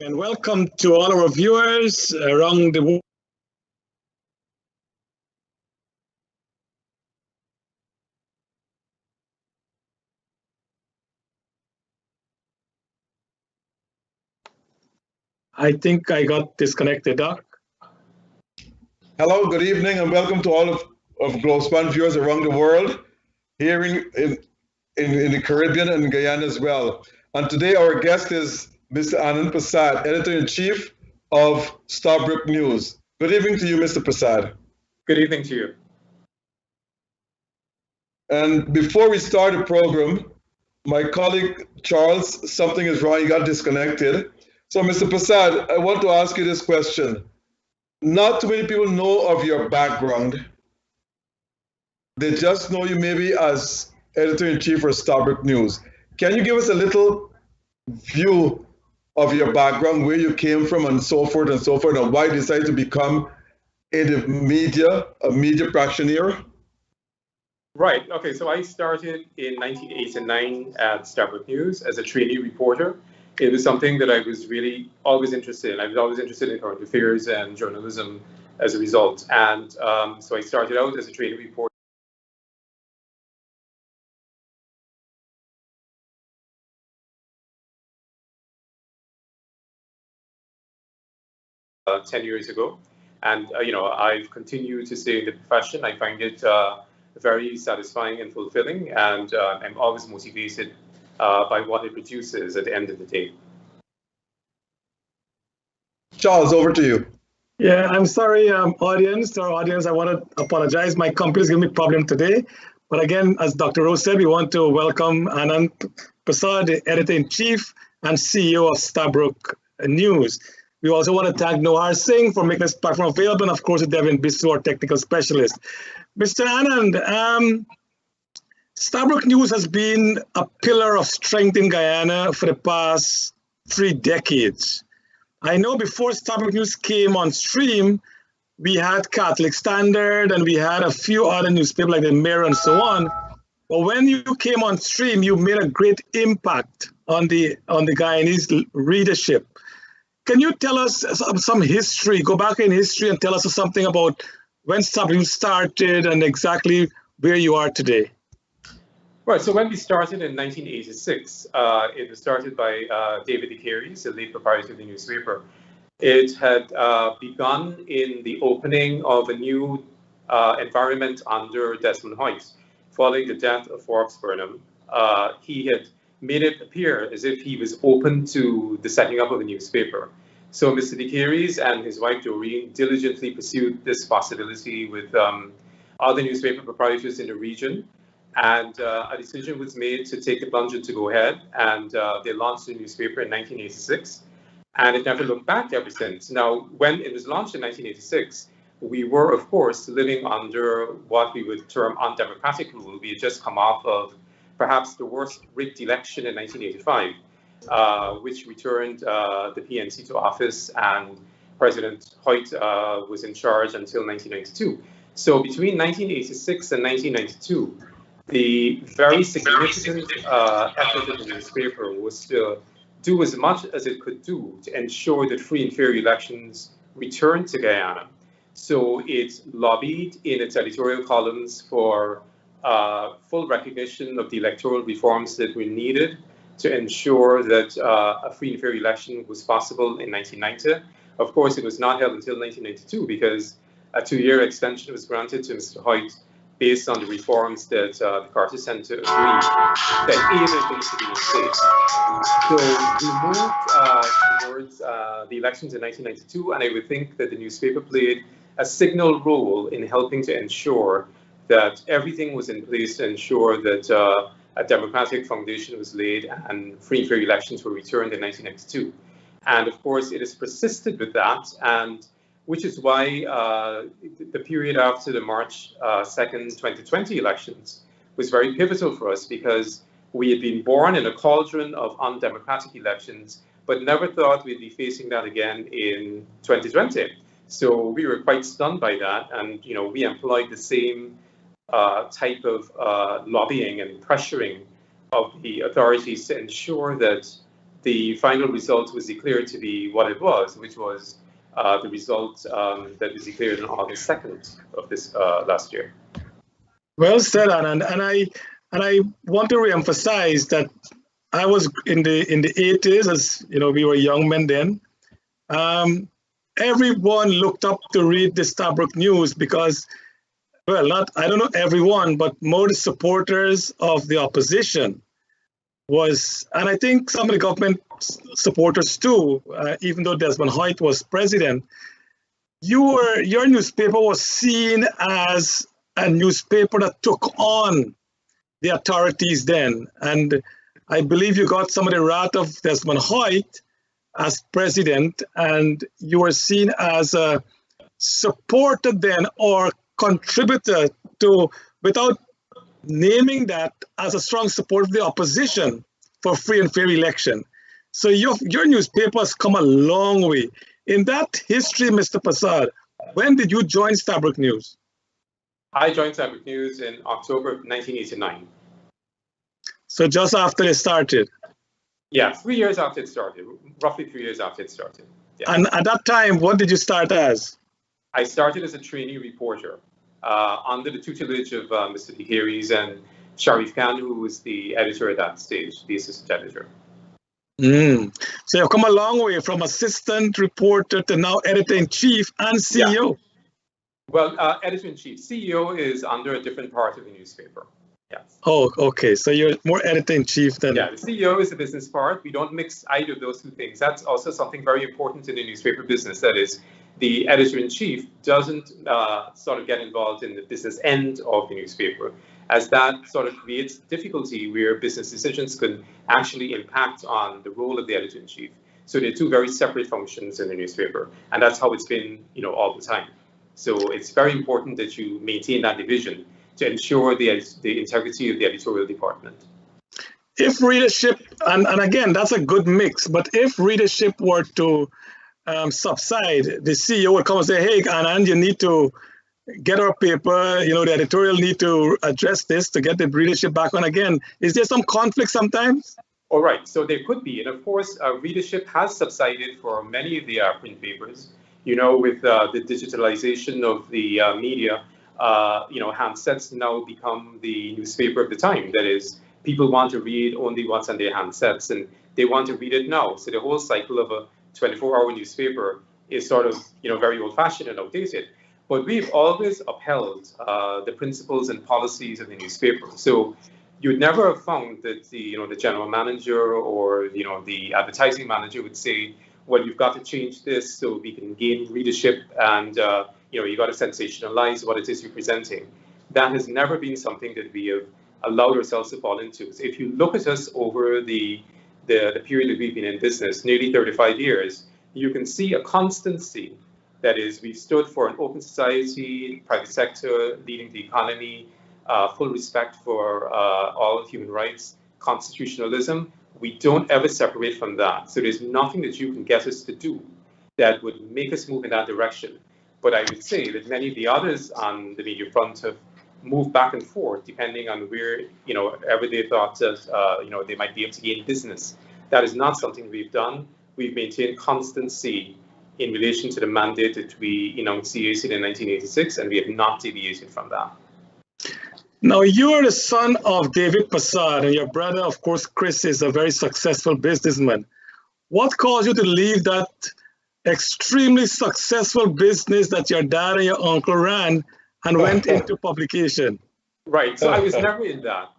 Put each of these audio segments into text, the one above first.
And welcome to all our viewers around the world. I think I got disconnected, Doc. Hello, good evening, and welcome to all of Globespan viewers around the world, here in the Caribbean and Guyana as well. And today our guest is Mr. Anand Prasad, Editor-in-Chief of Starbrook News. Good evening to you, Mr. Prasad. Good evening to you. And before we start the program, my colleague Charles, something is wrong, he got disconnected. So Mr. Prasad, I want to ask you this question. Not too many people know of your background. They just know you maybe as Editor-in-Chief for Starbrook News. Can you give us a little view of your background, where you came from and so forth, and why you decided to become a media practitioner? Right, okay, so I started in 1989 at Starbrook News as a trainee reporter. It was something that I was really always interested in. I was always interested in current affairs and journalism as a result. And so I started out as a trainee reporter. 10 years ago. And, I've continued to stay in the profession. I find it very satisfying and fulfilling, and I'm always motivated by what it produces at the end of the day. Charles, over to you. Yeah, I'm sorry, audience. To our audience, I want to apologize. My computer's giving me a problem today. But again, as Dr. Rose said, we want to welcome Anand Prasad, the Editor-in-Chief and CEO of Starbrook News. We also want to thank Nohar Singh for making this platform available, and of course, Devin Bissu, our technical specialist. Mr. Anand, Starbrook News has been a pillar of strength in Guyana for the past 3 decades. I know before Starbrook News came on stream, we had Catholic Standard and we had a few other newspapers like the Mirror and so on. But when you came on stream, you made a great impact on the Guyanese readership. Can you tell us some history, go back in history and tell us something about when Starbrook News started and exactly where you are today? Right, so when we started in 1986, it was started by David DeCaries, the late proprietor of the newspaper. It had begun in the opening of a new environment under Desmond Hoyt. Following the death of Forbes Burnham, he had made it appear as if he was open to the setting up of a newspaper. So Mr. DeCaries and his wife Doreen diligently pursued this possibility with other newspaper proprietors in the region. And a decision was made to take the plunge and to go ahead, and they launched the newspaper in 1986, and it never looked back ever since. Now, when it was launched in 1986, we were, of course, living under what we would term undemocratic rule. We had just come off of perhaps the worst rigged election in 1985, which returned the PNC to office, and President Hoyt was in charge until 1992. So between 1986 and 1992, the very significant effort of the newspaper was to do as much as it could do to ensure that free and fair elections returned to Guyana. So it lobbied in its editorial columns for full recognition of the electoral reforms that were needed to ensure that a free and fair election was possible in 1990. Of course, it was not held until 1992 because a 2-year extension was granted to Mr. Hoyt based on the reforms that the Carter Center agreed that aided them to be in place. So we moved towards the elections in 1992, and I would think that the newspaper played a signal role in helping to ensure that everything was in place to ensure that a democratic foundation was laid and free and fair elections were returned in 1992. And of course, it has persisted with that, and which is why the period after the March 2nd, 2020 elections was very pivotal for us, because we had been born in a cauldron of undemocratic elections, but never thought we'd be facing that again in 2020. So we were quite stunned by that, and we employed the same type of lobbying and pressuring of the authorities to ensure that the final result was declared to be what it was, which was the result that was declared on August 2nd of this last year. Well said, Anand. And I want to reemphasize that I was in the 80s, as you know, we were young men then. Everyone looked up to read the Stabroek News because, well, I don't know everyone, but most supporters of the opposition was, and I think some of the government supporters too, even though Desmond Hoyt was president, your newspaper was seen as a newspaper that took on the authorities then. And I believe you got some of the wrath of Desmond Hoyt as president, and you were seen as a supporter then or contributor to, without naming that, as a strong support of the opposition for free and fair election. So your newspaper has come a long way. In that history, Mr. Prasad, when did you join Stabroek News? I joined Stabroek News in October of 1989. So just after it started? Yeah, 3 years after it started, roughly 3 years after it started. Yeah. And at that time, what did you start as? I started as a trainee reporter under the tutelage of Mr. Diheris and Sharif Khan, who was the editor at that stage, the assistant editor. So you've come a long way from assistant reporter to now editor-in-chief and CEO. Yeah. Well, editor-in-chief. CEO is under a different part of the newspaper. Yes. Oh, okay. So you're more editor-in-chief than... Yeah, the CEO is the business part. We don't mix either of those two things. That's also something very important in the newspaper business. That is, the editor-in-chief doesn't sort of get involved in the business end of the newspaper, as that sort of creates difficulty where business decisions can actually impact on the role of the editor-in-chief. So they're two very separate functions in the newspaper, and that's how it's been, all the time. So it's very important that you maintain that division to ensure the integrity of the editorial department. If readership, and again, that's a good mix, but if readership were to subside, the CEO would come and say, hey, Anand, you need to get our paper, the editorial need to address this to get the readership back on again. Is there some conflict sometimes? All right, so there could be. And of course, readership has subsided for many of the print papers. With the digitalization of the media, handsets now become the newspaper of the time. That is, people want to read only what's on their handsets, and they want to read it now. So the whole cycle of a 24-hour newspaper is sort of, very old-fashioned and outdated. But we've always upheld the principles and policies of the newspaper. So you'd never have found that the general manager or the advertising manager would say, well, you've got to change this so we can gain readership, and you got to sensationalize what it is you're presenting. That has never been something that we have allowed ourselves to fall into. So if you look at us over the period that we've been in business, nearly 35 years, you can see a constancy. That is, we've stood for an open society, private sector, leading the economy, full respect for all human rights, constitutionalism. We don't ever separate from that. So there's nothing that you can get us to do that would make us move in that direction. But I would say that many of the others on the media front have moved back and forth depending on where, ever they thought that, they might be able to gain business. That is not something we've done. We've maintained constancy in relation to the mandate that we enunciated in 1986, and we have not deviated from that. Now, you are the son of David Prasad, and your brother, of course, Chris, is a very successful businessman. What caused you to leave that extremely successful business that your dad and your uncle ran and went into publication? Right, so I was never in that,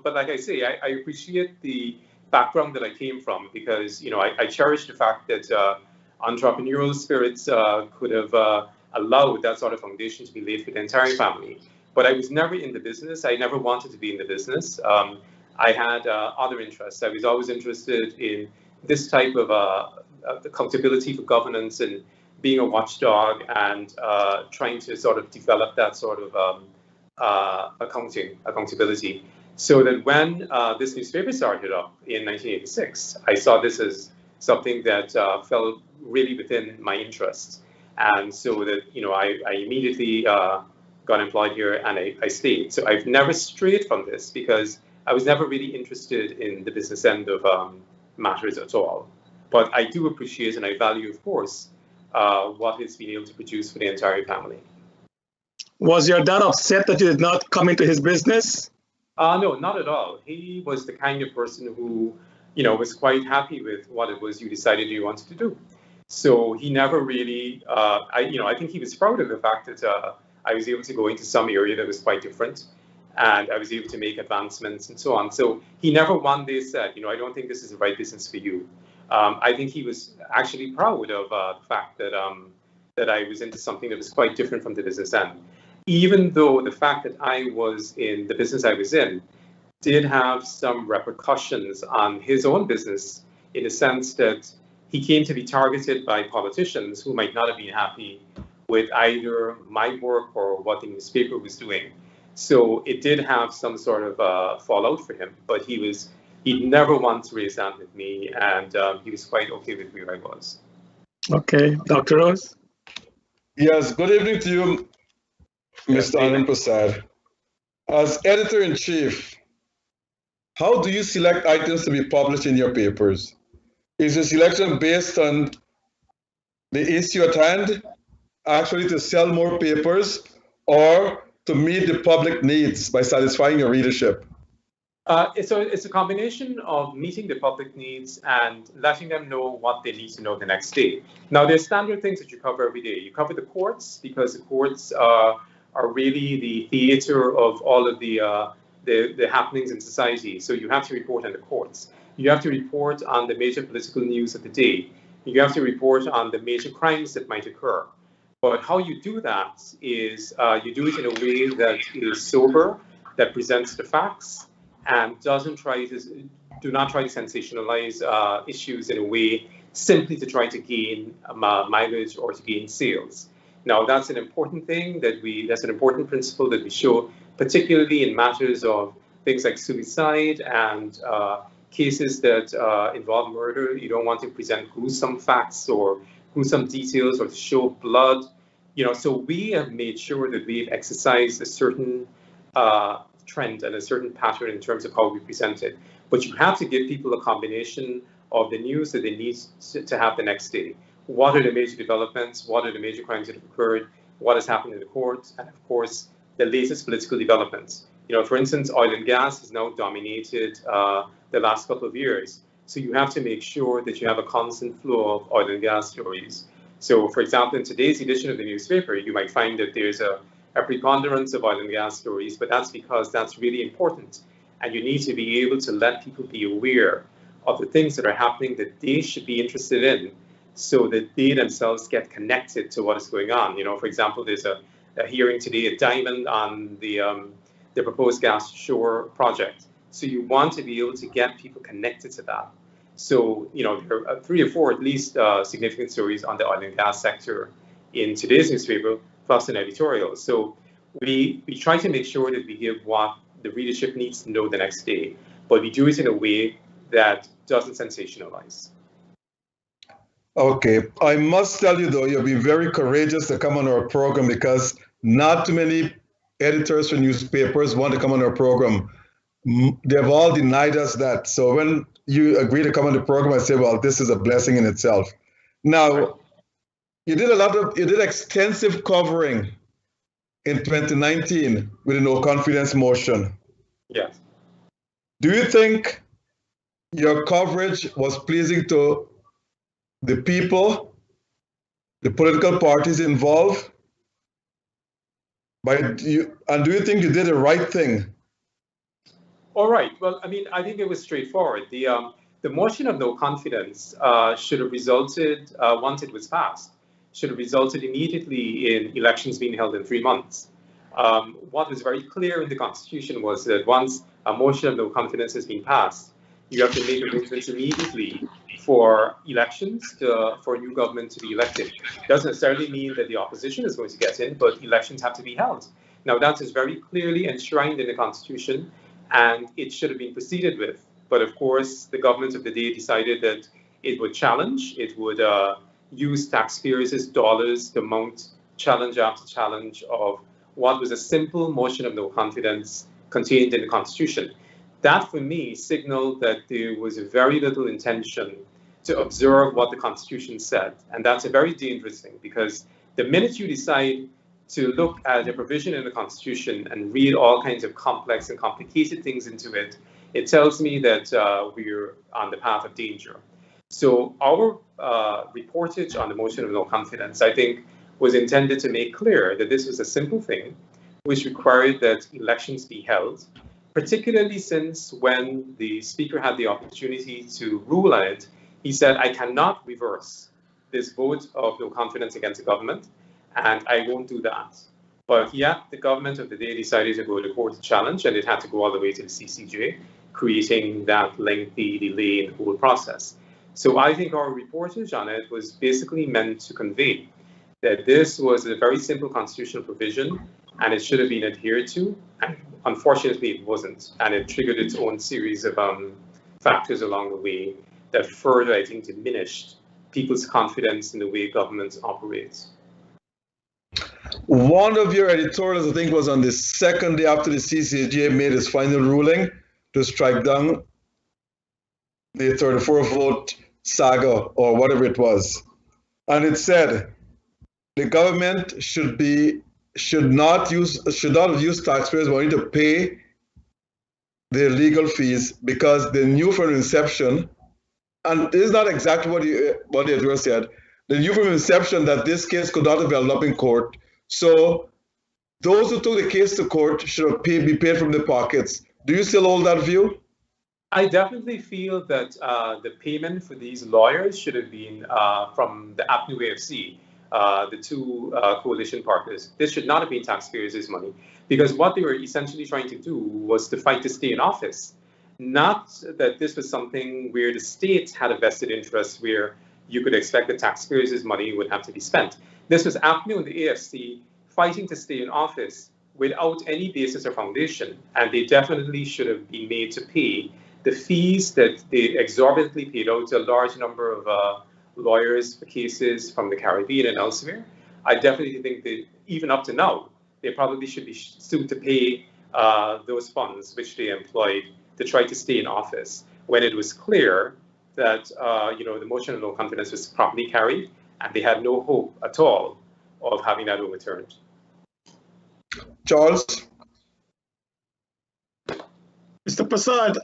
but like I say, I appreciate the background that I came from because, I cherish the fact that entrepreneurial spirits could have allowed that sort of foundation to be laid for the entire family. But I was never in the business. I never wanted to be in the business. I had other interests. I was always interested in this type of accountability for governance and being a watchdog and trying to sort of develop that sort of accountability. So that when this newspaper started up in 1986, I saw this as something that fell really within my interests. And so that, I immediately got employed here and I stayed. So I've never strayed from this because I was never really interested in the business end of matters at all. But I do appreciate and I value, of course, what he's been able to produce for the entire family. Was your dad upset that you did not come into his business? No, not at all. He was the kind of person who, was quite happy with what it was you decided you wanted to do. So he never really, I think he was proud of the fact that I was able to go into some area that was quite different, and I was able to make advancements and so on. So he never one day said, I don't think this is the right business for you. I think he was actually proud of the fact that that I was into something that was quite different from the business end. Even though the fact that I was in the business I was in did have some repercussions on his own business, in the sense that he came to be targeted by politicians who might not have been happy with either my work or what the newspaper was doing. So it did have some sort of fallout for him, but he never once raised that with me, and he was quite okay with where I was. Okay, Dr. Rose? Yes, good evening to you, Mr. Anand Prasad. As editor-in-chief, how do you select items to be published in your papers? Is the selection based on the issue at hand, actually to sell more papers, or to meet the public needs by satisfying your readership? So it's a combination of meeting the public needs and letting them know what they need to know the next day. Now, there's standard things that you cover every day. You cover the courts, because the courts are really the theater of all of the happenings in society. So you have to report on the courts. You have to report on the major political news of the day. You have to report on the major crimes that might occur. But how you do that is you do it in a way that is sober, that presents the facts, and do not try to sensationalize issues in a way simply to try to gain mileage or to gain sales. Now, that's an important thing that's an important principle that we show, particularly in matters of things like suicide and cases that involve murder. You don't want to present gruesome facts or gruesome details or to show blood. So we have made sure that we've exercised a certain trend and a certain pattern in terms of how we present it. But you have to give people a combination of the news that they need to have the next day. What are the major developments? What are the major crimes that have occurred? What has happened in the court? And of course, the latest political developments. For instance, oil and gas has now dominated the last couple of years. So you have to make sure that you have a constant flow of oil and gas stories. So, for example, in today's edition of the newspaper, you might find that there's a preponderance of oil and gas stories, but that's because that's really important. And you need to be able to let people be aware of the things that are happening that they should be interested in, so that they themselves get connected to what is going on. For example, there's a hearing today at Diamond on the proposed gas shore project. So you want to be able to get people connected to that. So, there are 3 or 4 at least significant stories on the oil and gas sector in today's newspaper, plus an editorial. So we try to make sure that we give what the readership needs to know the next day, but we do it in a way that doesn't sensationalize. Okay, I must tell you though, you've been very courageous to come on our program, because not too many editors for newspapers want to come on our program. They've all denied us that. So when you agree to come on the program, I say, well, this is a blessing in itself. Now, you did extensive covering in 2019 with a no confidence motion. Yes. Do you think your coverage was pleasing to the people, the political parties involved? And do you think you did the right thing? All right. Well, I think it was straightforward. The motion of no confidence should have resulted, once it was passed, should have resulted immediately in elections being held in 3 months. What was very clear in the Constitution was that once a motion of no confidence has been passed, you have to make arrangements immediately for elections for a new government to be elected. It doesn't necessarily mean that the opposition is going to get in, but elections have to be held. Now, that is very clearly enshrined in the Constitution, and it should have been proceeded with. But of course, the government of the day decided that it would challenge, it would use taxpayers' dollars to mount challenge after challenge of what was a simple motion of no confidence contained in the Constitution. That for me signaled that there was very little intention to observe what the Constitution said. And that's a very dangerous thing, because the minute you decide to look at a provision in the Constitution and read all kinds of complex and complicated things into it, it tells me that we're on the path of danger. So our reportage on the motion of no confidence, I think, was intended to make clear that this was a simple thing, which required that elections be held, particularly since when the Speaker had the opportunity to rule on it, he said, I cannot reverse this vote of no confidence against the government, and I won't do that. But yet, the government of the day decided to go to court to challenge, and it had to go all the way to the CCJ, creating that lengthy delay in the whole process. So I think our reportage on it was basically meant to convey that this was a very simple constitutional provision, and it should have been adhered to. And unfortunately, it wasn't, and it triggered its own series of factors along the way that further, I think, diminished people's confidence in the way governments operate. One of your editorials, I think, was on the second day after the CCJ made its final ruling to strike down the 34-vote saga or whatever it was. And it said the government should not have used taxpayers' money to pay their legal fees, because they knew from inception, and this is not exactly what the editor said, they knew from inception that this case could not have held up in court. So those who took the case to court should have be paid from their pockets. Do you still hold that view? I definitely feel that the payment for these lawyers should have been from the APNU AFC, the two coalition partners. This should not have been taxpayers' money, because what they were essentially trying to do was to fight to stay in office. Not that this was something where the state had a vested interest where you could expect that taxpayers' money would have to be spent. This was APNU and the AFC fighting to stay in office without any basis or foundation, and they definitely should have been made to pay the fees that they exorbitantly paid out to a large number of lawyers for cases from the Caribbean and elsewhere. I definitely think that even up to now, they probably should be sued to pay those funds which they employed to try to stay in office, when it was clear that the motion of no confidence was properly carried, and they had no hope at all of having that overturned. Charles? Mr. Prasad,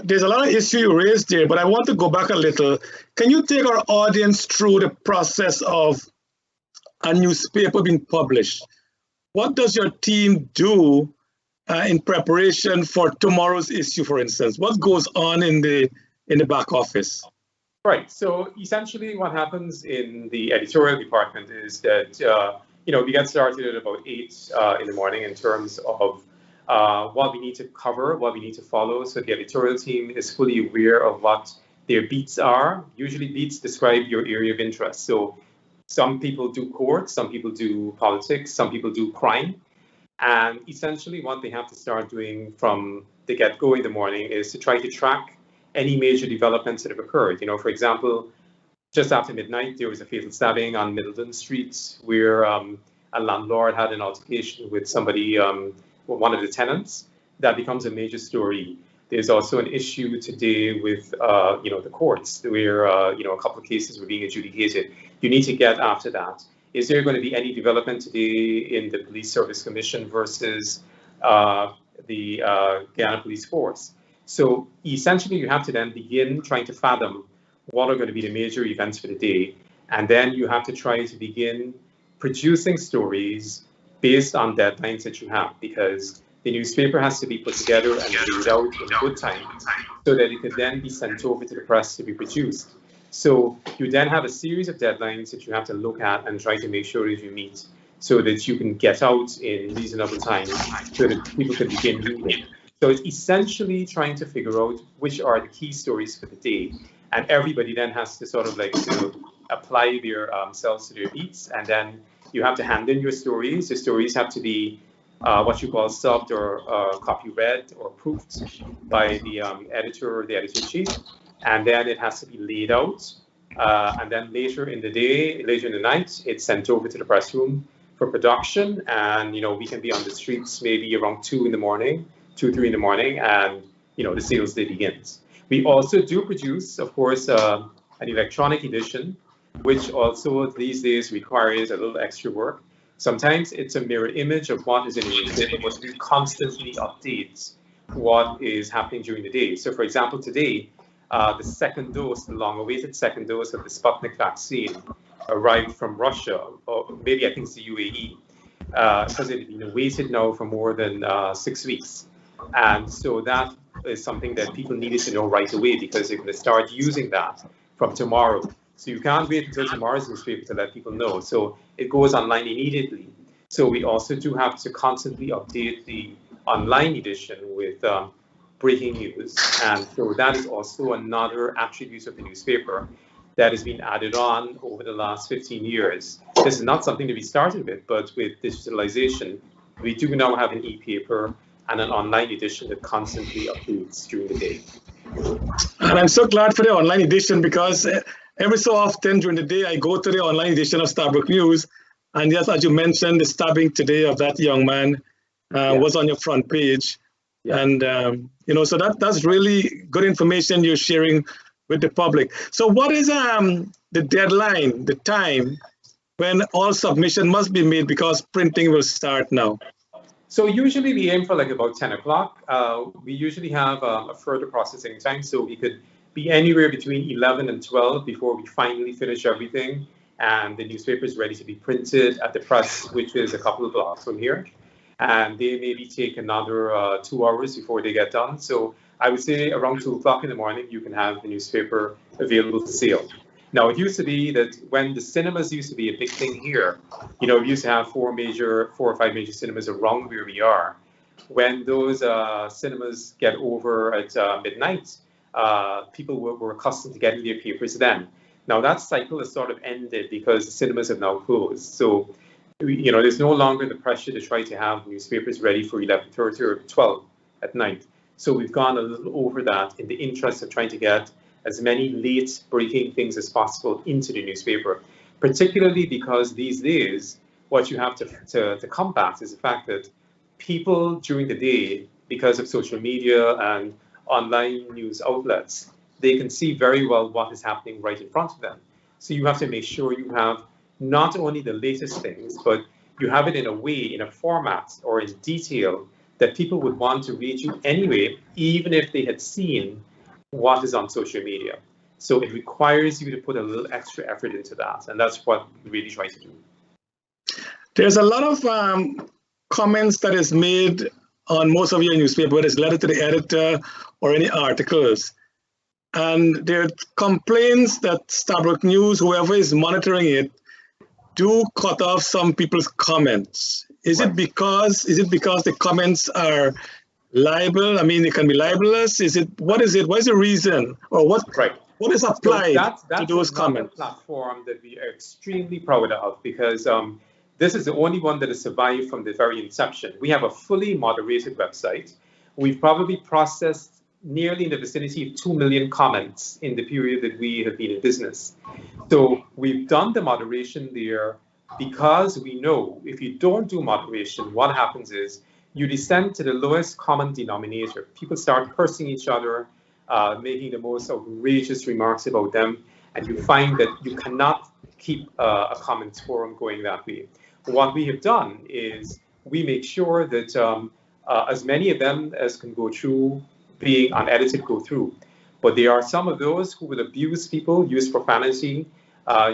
there's a lot of issues you raised there, but I want to go back a little. Can you take our audience through the process of a newspaper being published? What does your team do in preparation for tomorrow's issue, for instance? What goes on in the back office? Right. So essentially, what happens in the editorial department is that we get started at about 8 in the morning in terms of what we need to cover, what we need to follow. So the editorial team is fully aware of what their beats are. Usually, beats describe your area of interest. So some people do court, some people do politics, some people do crime. And essentially, what they have to start doing from the get-go in the morning is to try to track any major developments that have occurred. For example, just after midnight, there was a fatal stabbing on Middleton Street where a landlord had an altercation with somebody, one of the tenants. That becomes a major story. There's also an issue today with, the courts where, a couple of cases were being adjudicated. You need to get after that. Is there going to be any development today in the Police Service Commission versus the Guyana Police Force? So essentially, you have to then begin trying to fathom what are going to be the major events for the day. And then you have to try to begin producing stories based on deadlines that you have, because the newspaper has to be put together and laid out in good time so that it could then be sent over to the press to be produced. So you then have a series of deadlines that you have to look at and try to make sure that you meet so that you can get out in reasonable time so that people can begin reading. So it's essentially trying to figure out which are the key stories for the day. And everybody then has to sort of to apply their selves to their beats. And then you have to hand in your stories. The stories have to be what you call subbed or copy read or proofed by the editor or the editor-in-chief. And then it has to be laid out. And then later in the day, later in the night, it's sent over to the press room for production. And, we can be on the streets maybe around 2 in the morning, 2, 3 in the morning. And, the sales day begins. We also do produce, of course, an electronic edition, which also these days requires a little extra work. Sometimes it's a mirror image of what is in the newspaper, but we constantly update what is happening during the day. So, for example, today, the second dose, the long-awaited second dose of the Sputnik vaccine arrived from Russia, or maybe I think it's the UAE, because it had been awaited now for more than 6 weeks. And so that is something that people needed to know right away, because they're going to start using that from tomorrow. So you can't wait until tomorrow's newspaper to let people know. So it goes online immediately. So we also do have to constantly update the online edition with breaking news. And so that is also another attribute of the newspaper that has been added on over the last 15 years. This is not something that we started with, but with digitalization, we do now have an e-paper and an online edition that constantly updates during the day. And I'm so glad for the online edition, because every so often during the day, I go to the online edition of Starbrook News. And yes, as you mentioned, the stabbing today of that young man was on your front page. Yeah. And, so that's really good information you're sharing with the public. So what is the deadline, the time when all submission must be made, because printing will start now? So usually we aim for like about 10 o'clock. We usually have a further processing time, so we could be anywhere between 11 and 12 before we finally finish everything and the newspaper is ready to be printed at the press, which is a couple of blocks from here. And they maybe take another 2 hours before they get done. So I would say around 2 o'clock in the morning, you can have the newspaper available for sale. Now, it used to be that when the cinemas used to be a big thing here, we used to have 4 or 5 major cinemas around where we are. When those cinemas get over at midnight, people were accustomed to getting their papers then. Now, that cycle has sort of ended because the cinemas have now closed. So, there's no longer the pressure to try to have newspapers ready for 11:30 or 12 at night. So we've gone a little over that in the interest of trying to get as many late breaking things as possible into the newspaper, particularly because these days, what you have to combat is the fact that people during the day, because of social media and online news outlets, they can see very well what is happening right in front of them. So you have to make sure you have not only the latest things, but you have it in a way, in a format or in detail that people would want to read you anyway, even if they had seen what is on social media. So it requires you to put a little extra effort into that. And that's what we really try to do. There's a lot of comments that is made on most of your newspaper, whether it's letter to the editor or any articles. And there are complaints that Starbrook News, whoever is monitoring it, do cut off some people's comments. Is it because the comments are libel? I mean, they can be libelous. What is the reason, or what is applied to those comments? That's a platform that we are extremely proud of, because this is the only one that has survived from the very inception. We have a fully moderated website. We've probably processed nearly in the vicinity of 2 million comments in the period that we have been in business. So we've done the moderation there because we know if you don't do moderation, what happens is you descend to the lowest common denominator. People start cursing each other, making the most outrageous remarks about them, and you find that you cannot keep a comments forum going that way. What we have done is we make sure that as many of them as can go through being unedited go through. But there are some of those who will abuse people, use profanity,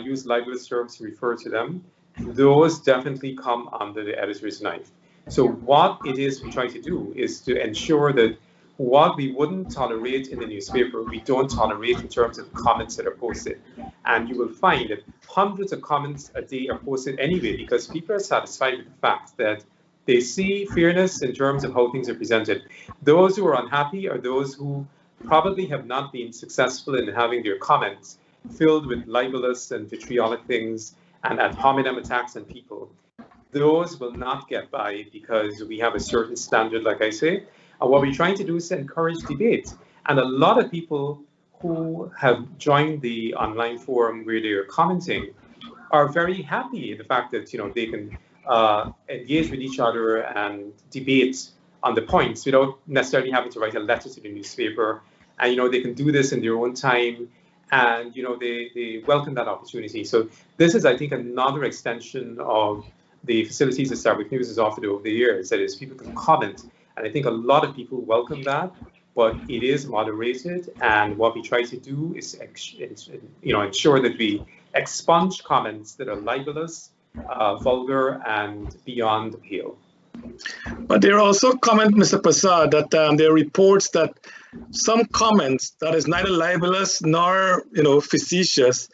use libelous terms to refer to them. Those definitely come under the editor's knife. So what it is we try to do is to ensure that what we wouldn't tolerate in the newspaper, we don't tolerate in terms of comments that are posted. And you will find that hundreds of comments a day are posted anyway, because people are satisfied with the fact that they see fairness in terms of how things are presented. Those who are unhappy are those who probably have not been successful in having their comments filled with libelous and vitriolic things and ad hominem attacks on people. Those will not get by because we have a certain standard, like I say. And what we're trying to do is encourage debate. And a lot of people who have joined the online forum where they are commenting are very happy in the fact that they can engage with each other and debate on the points without necessarily having to write a letter to the newspaper. And, you know, they can do this in their own time. And, you know, they welcome that opportunity. So this is, I think, another extension of the facilities that Starbucks News has offered over the years. That is, people can comment. And I think a lot of people welcome that, but it is moderated. And what we try to do is, you know, ensure that we expunge comments that are libelous, vulgar, and beyond pale. But there are also comments, Mr. Prasad, that there are reports that some comments that is neither libelous nor, you know, facetious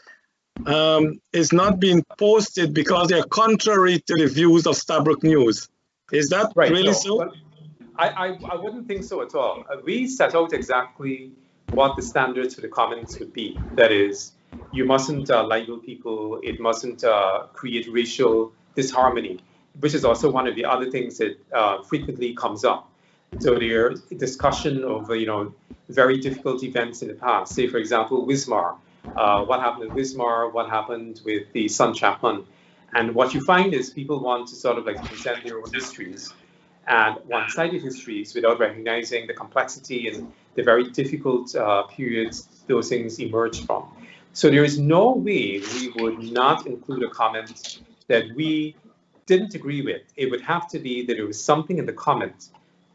is not being posted because they are contrary to the views of Starbucks News. Is that right, really no, so? I wouldn't think so at all. We set out exactly what the standards for the comments would be. That is, you mustn't libel people. It mustn't create racial disharmony, which is also one of the other things that frequently comes up. So there's discussion of, you know, very difficult events in the past. Say, for example, Wismar. What happened in Wismar? What happened with the Sun Chapman? And what you find is people want to sort of like present their own histories and one-sided histories without recognizing the complexity and the very difficult periods those things emerged from. So there is no way we would not include a comment that we didn't agree with. It would have to be that there was something in the comment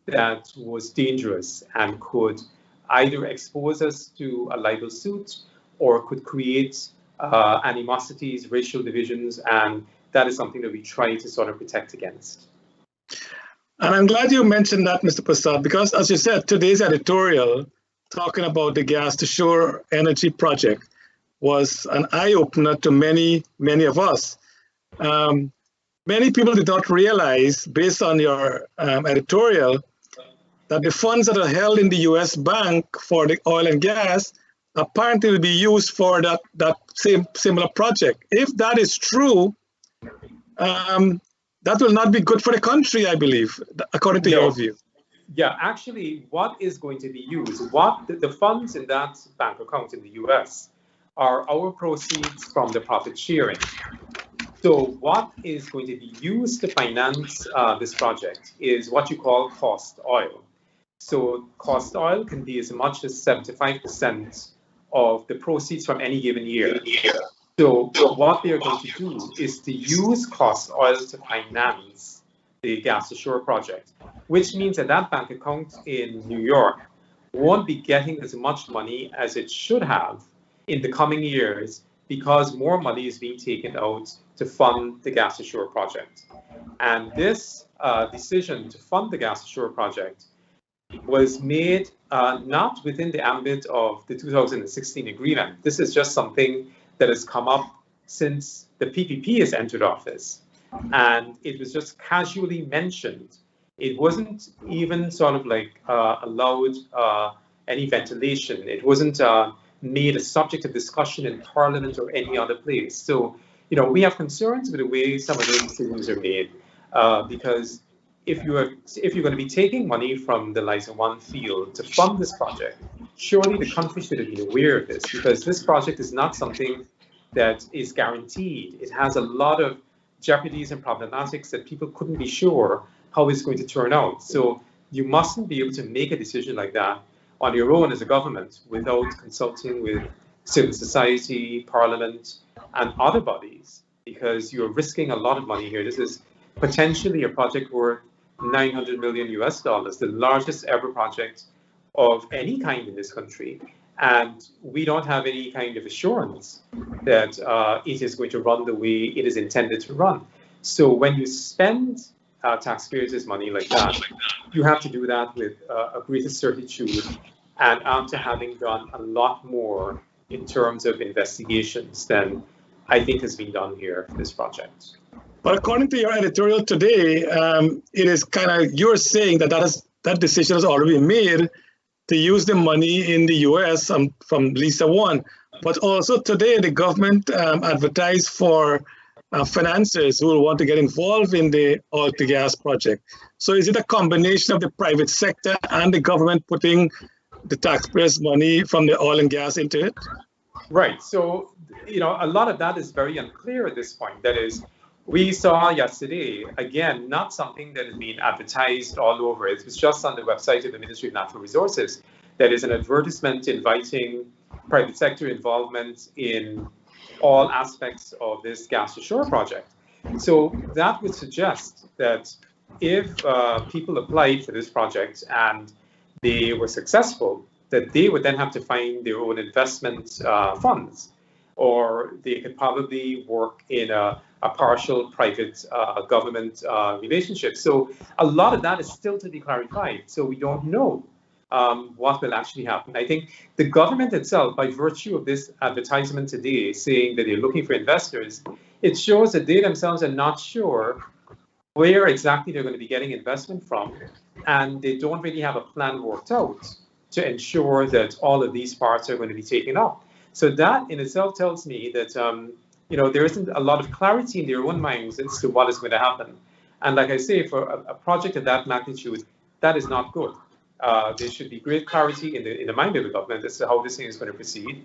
that was dangerous and could either expose us to a libel suit or could create animosities, racial divisions, and that is something that we try to sort of protect against. And I'm glad you mentioned that, Mr. Prasad, because as you said, today's editorial talking about the gas to shore energy project was an eye-opener to many of us. Many people did not realize, based on your editorial, that the funds that are held in the U.S. bank for the oil and gas apparently will be used for that similar project. If that is true, that will not be good for the country, I believe, according to your view. Yeah, actually, what is going to be used, what the funds in that bank account in the US are our proceeds from the profit sharing. So what is going to be used to finance this project is what you call cost oil. So cost oil can be as much as 75% of the proceeds from any given year. So what they are going to do is to use cost oil to finance the gas to shore project, which means that that bank account in New York won't be getting as much money as it should have in the coming years because more money is being taken out to fund the gas to shore project. And this decision to fund the gas to shore project was made not within the ambit of the 2016 agreement. This is just something that has come up since the PPP has entered office. And it was just casually mentioned. It wasn't even sort of like allowed any ventilation. It wasn't made a subject of discussion in Parliament or any other place. So, you know, we have concerns with the way some of those decisions are made because if you're going to be taking money from the Liza 1 field to fund this project, surely the country should have been aware of this because this project is not something that is guaranteed. It has a lot of jeopardies and problematics that people couldn't be sure how it's going to turn out. So you mustn't be able to make a decision like that on your own as a government without consulting with civil society, Parliament, and other bodies, because you're risking a lot of money here. This is potentially a project worth $900 million US, the largest ever project of any kind in this country. And we don't have any kind of assurance that it is going to run the way it is intended to run. So when you spend taxpayers' money like that, you have to do that with a greater certitude and after having done a lot more in terms of investigations than I think has been done here for this project. But according to your editorial today, it is kind of, you're saying that decision has already been made to use the money in the US from Lisa 1. But also today, the government advertised for financiers who will want to get involved in the oil to gas project. So is it a combination of the private sector and the government putting the taxpayers' money from the oil and gas into it? Right. So, you know, a lot of that is very unclear at this point. That is, We saw yesterday, again, not something that has been advertised all over. It was just on the website of the Ministry of Natural Resources. That is an advertisement inviting private sector involvement in all aspects of this gas to shore project. So that would suggest that if people applied for this project and they were successful, that they would then have to find their own investment funds, or they could probably work in a partial private government relationship. So a lot of that is still to be clarified. So we don't know what will actually happen. I think the government itself, by virtue of this advertisement today saying that they're looking for investors, it shows that they themselves are not sure where exactly they're going to be getting investment from, and they don't really have a plan worked out to ensure that all of these parts are going to be taken up. So that in itself tells me that there isn't a lot of clarity in their own minds as to what is going to happen. And like I say, for a project of that magnitude, that is not good. There should be great clarity in the mind of the government as to how this thing is going to proceed,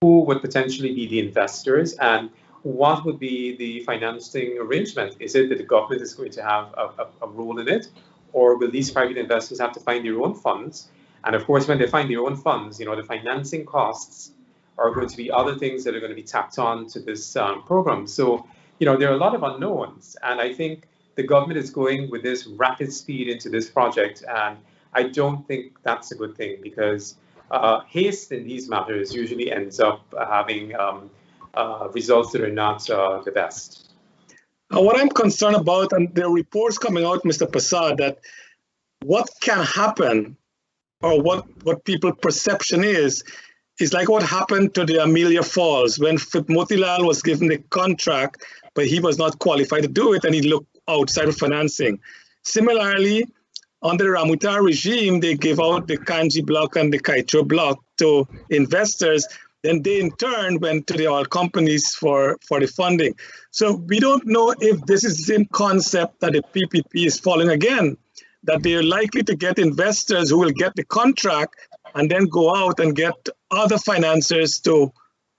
who would potentially be the investors, and what would be the financing arrangement. Is it that the government is going to have a role in it, or will these private investors have to find their own funds? And of course, when they find their own funds, the financing costs are going to be other things that are going to be tacked on to this program. So, there are a lot of unknowns, and I think the government is going with this rapid speed into this project, and I don't think that's a good thing, because haste in these matters usually ends up having results that are not the best. What I'm concerned about, and there are reports coming out, Mr. Prasad, that what can happen, or what people's perception is like what happened to the Amelia Falls when Motilal was given the contract, but he was not qualified to do it, and he looked outside of financing. Similarly, under the Ramuta regime, they gave out the Kanji block and the Kaito block to investors. Then they in turn went to the oil companies for the funding. So we don't know if this is the same concept that the PPP is following again, that they're likely to get investors who will get the contract and then go out and get other financiers to,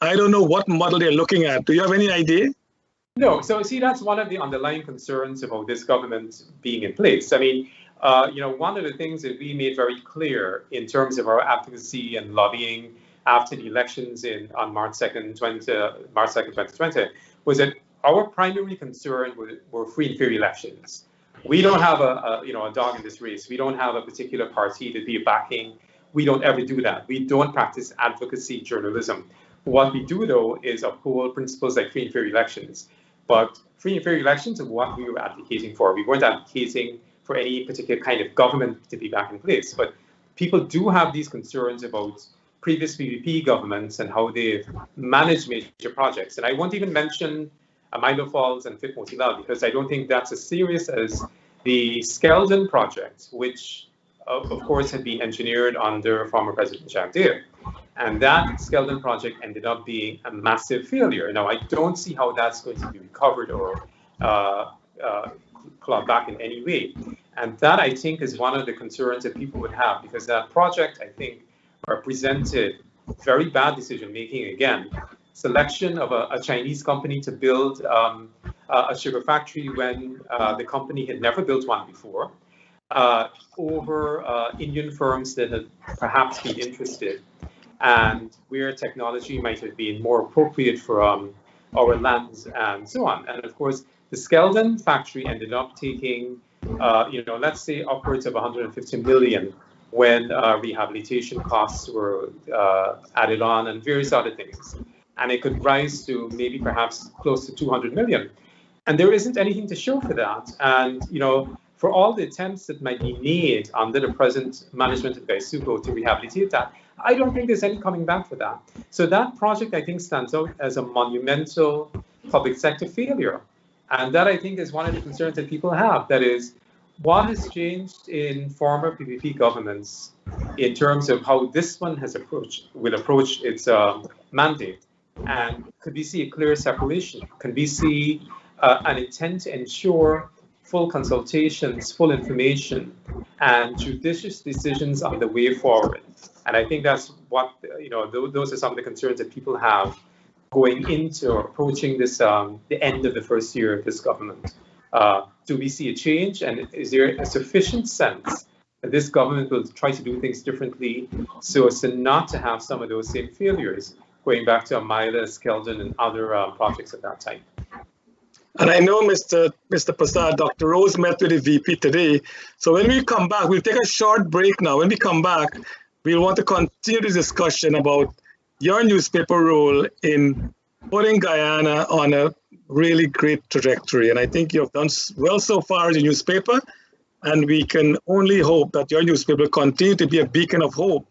I don't know what model they're looking at. Do you have any idea? No. So see, that's one of the underlying concerns about this government being in place. I mean, one of the things that we made very clear in terms of our advocacy and lobbying after the elections on March 2nd, 2020, was that our primary concern were free and fair elections. We don't have a dog in this race. We don't have a particular party to be backing. We don't ever do that. We don't practice advocacy journalism. What we do, though, is uphold principles like free and fair elections. But free and fair elections are what we were advocating for. We weren't advocating for any particular kind of government to be back in place. But people do have these concerns about previous PPP governments and how they've managed major projects. And I won't even mention Amilo Falls and FIP Motilal, because I don't think that's as serious as the Skeldon project, which of course had been engineered under former President Jack Deere. And that Skeldon project ended up being a massive failure. Now, I don't see how that's going to be recovered or clawed back in any way. And that, I think, is one of the concerns that people would have, because that project, I think, represented very bad decision-making again. Selection of a Chinese company to build a sugar factory when the company had never built one before, over Indian firms that had perhaps been interested, and where technology might have been more appropriate for our lands and so on. And of course, the Skeldon factory ended up taking, let's say upwards of 150 million when rehabilitation costs were added on and various other things. And it could rise to maybe perhaps close to 200 million. And there isn't anything to show for that. And, for all the attempts that might be made under the present management of Gaisuco to rehabilitate that, I don't think there's any coming back for that. So that project, I think, stands out as a monumental public sector failure. And that, I think, is one of the concerns that people have. That is, what has changed in former PPP governments in terms of how this one will approach its mandate? And could we see a clear separation? Can we see an intent to ensure full consultations, full information, and judicious decisions on the way forward? And I think that's what, those are some of the concerns that people have going into or approaching this the end of the first year of this government? Do we see a change, and is there a sufficient sense that this government will try to do things differently so as to not to have some of those same failures going back to Amila, Skeldon, and other projects at that time? And I know Mr. Prasad, Dr. Rose met with the VP today. So when we come back, we'll take a short break now. When we come back, we'll want to continue the discussion about your newspaper role in putting Guyana on a really great trajectory. And I think you've done well so far as a newspaper, and we can only hope that your newspaper will continue to be a beacon of hope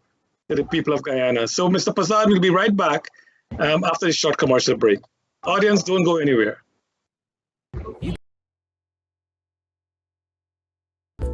to the people of Guyana. So Mr. Prasad will be right back after this short commercial break. Audience, don't go anywhere.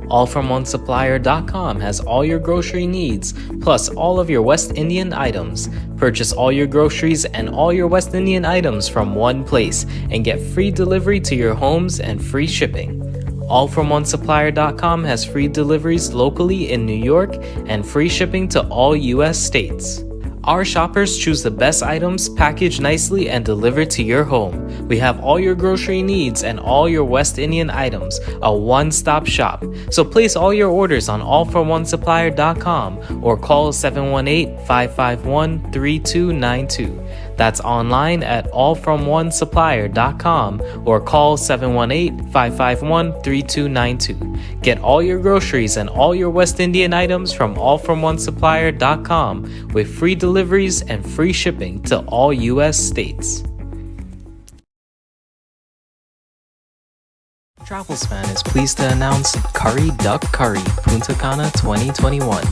AllFromOneSupplier.com has all your grocery needs, plus all of your West Indian items. Purchase all your groceries and all your West Indian items from one place and get free delivery to your homes and free shipping. AllFromOneSupplier.com has free deliveries locally in New York and free shipping to all U.S. states. Our shoppers choose the best items packaged nicely and delivered to your home. We have all your grocery needs and all your West Indian items, a one-stop shop. So place all your orders on allfromonesupplier.com or call 718-551-3292. That's online at allfromonesupplier.com or call 718-551-3292. Get all your groceries and all your West Indian items from allfromonesupplier.com with free deliveries and free shipping to all U.S. states. Travelspan is pleased to announce Curry Duck Curry Punta Cana 2021.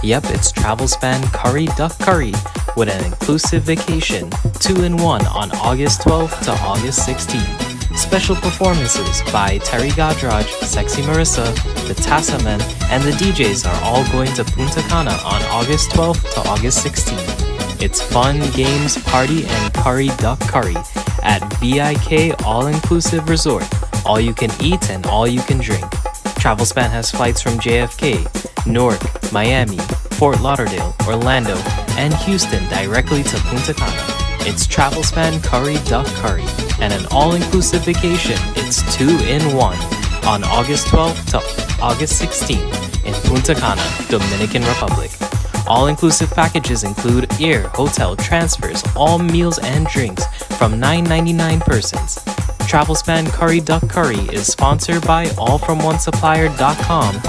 Yep, it's Travelspan Curry Duck Curry with an inclusive vacation, 2-in-1 on August 12th to August 16th. Special performances by Terry Godraj, Sexy Marissa, the Tassamen, and the DJs are all going to Punta Cana on August 12th to August 16th. It's fun, games, party, and curry duck curry at VIK All-Inclusive Resort. All you can eat and all you can drink. Travelspan has flights from JFK, Newark, Miami, Fort Lauderdale, Orlando, and Houston directly to Punta Cana. It's Travelspan Curry Duck Curry and an all-inclusive vacation. It's 2-in-1 on August 12th to August 16th in Punta Cana, Dominican Republic. All-inclusive packages include air, hotel, transfers, all meals and drinks from $9.99 persons. Travelspan Curry Duck Curry is sponsored by allfromonesupplier.com.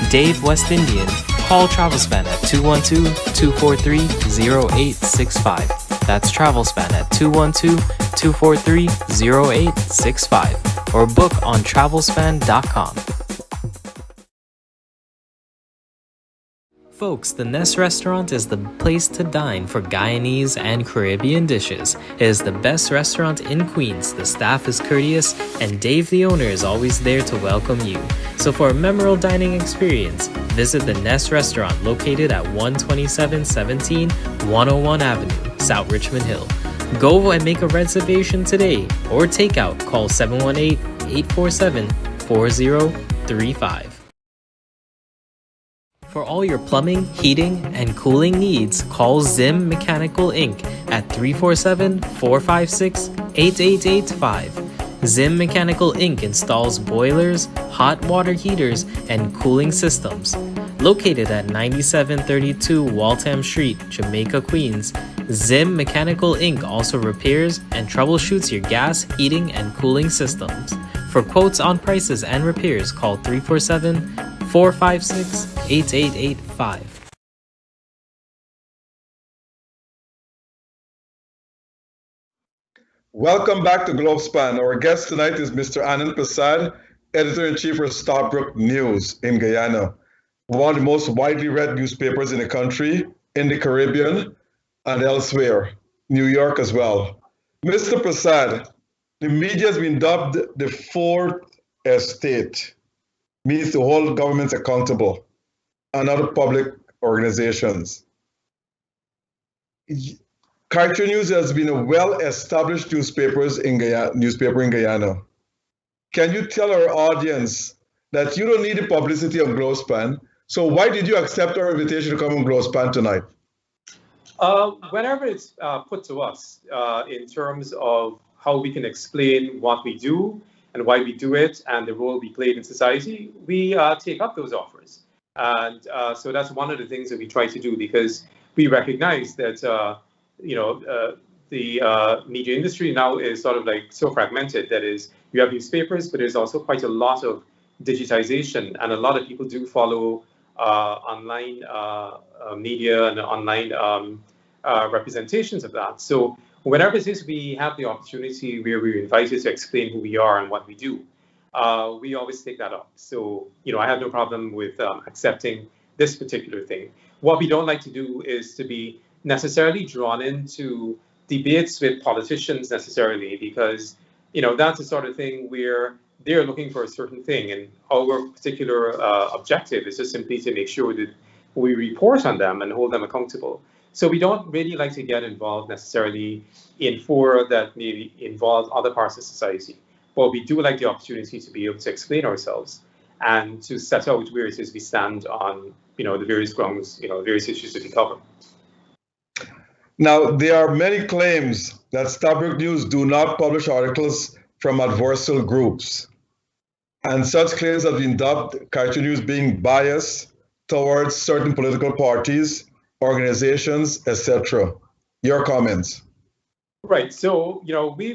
Dave West Indian. Call Travelspan at 212-243-0865. That's Travelspan at 212-243-0865 or book on travelspan.com. Folks, the Nest Restaurant is the place to dine for Guyanese and Caribbean dishes. It is the best restaurant in Queens. The staff is courteous, and Dave, the owner, is always there to welcome you. So for a memorable dining experience, visit the Nest Restaurant located at 12717 101 Avenue, South Richmond Hill. Go and make a reservation today or takeout. Call 718-847-4035. For all your plumbing, heating, and cooling needs, call Zim Mechanical Inc. at 347-456-8885. Zim Mechanical Inc. installs boilers, hot water heaters, and cooling systems. Located at 9732 Waltham Street, Jamaica, Queens, Zim Mechanical Inc. also repairs and troubleshoots your gas, heating, and cooling systems. For quotes on prices and repairs, call 347-456-8885. Welcome back to Globespan. Our guest tonight is Mr. Anand Prasad, Editor-in-Chief for Starbrook News in Guyana, one of the most widely read newspapers in the country, in the Caribbean, and elsewhere, New York as well. Mr. Prasad, the media has been dubbed the fourth estate, means to hold governments accountable and other public organizations. Kaiser News has been a well-established newspaper in Guyana. Can you tell our audience that you don't need the publicity of Globespan, so why did you accept our invitation to come on Globespan tonight? Whenever it's put to us in terms of how we can explain what we do and why we do it and the role we played in society, we take up those offers. And so that's one of the things that we try to do, because we recognize that the media industry now is sort of like so fragmented. That is, you have newspapers, but there's also quite a lot of digitization, and a lot of people do follow online media and online representations of that. So whenever it is we have the opportunity where we're invited to explain who we are and what we do, we always take that up. So, I have no problem with accepting this particular thing. What we don't like to do is to be necessarily drawn into debates with politicians necessarily, because, that's the sort of thing where they're looking for a certain thing, and our particular objective is just simply to make sure that we report on them and hold them accountable. So we don't really like to get involved necessarily in fora that maybe involve other parts of society, but we do like the opportunity to be able to explain ourselves and to set out where it is we stand on, the various grounds, various issues that we cover. Now, there are many claims that Stabrook News do not publish articles from adversarial groups. And such claims have been dubbed Cartoon News being biased towards certain political parties, organizations, etc. Your comments? Right. So,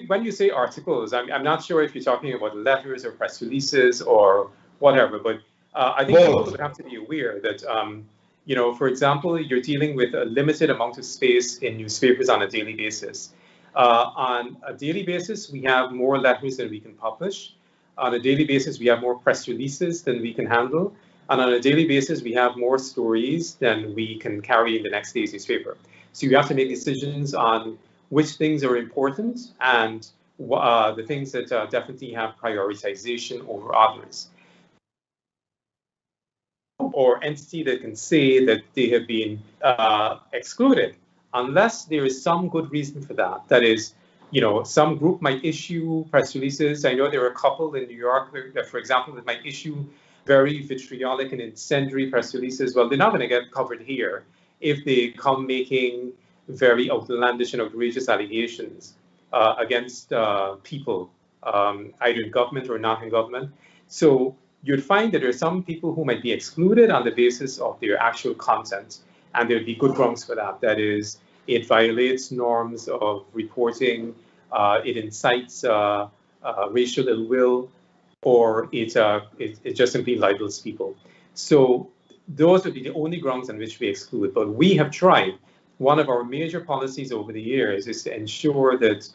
when you say articles, I'm not sure if you're talking about letters or press releases or whatever, but I think people would have to be aware that, for example, you're dealing with a limited amount of space in newspapers on a daily basis. On a daily basis, we have more letters than we can publish. On a daily basis, we have more press releases than we can handle. And on a daily basis, we have more stories than we can carry in the next day's newspaper. So you have to make decisions on which things are important and the things that definitely have prioritization over others. Or entity that can say that they have been excluded, unless there is some good reason for that. That is, some group might issue press releases. I know there are a couple in New York, that, for example, that might issue very vitriolic and incendiary press releases. Well, they're not going to get covered here if they come making very outlandish and outrageous allegations against people, either in government or not in government. So you'd find that there are some people who might be excluded on the basis of their actual content, and there'd be good grounds for that. That is, it violates norms of reporting, it incites racial ill will, or it just simply libels people. So those would be the only grounds on which we exclude. But we have tried. One of our major policies over the years is to ensure that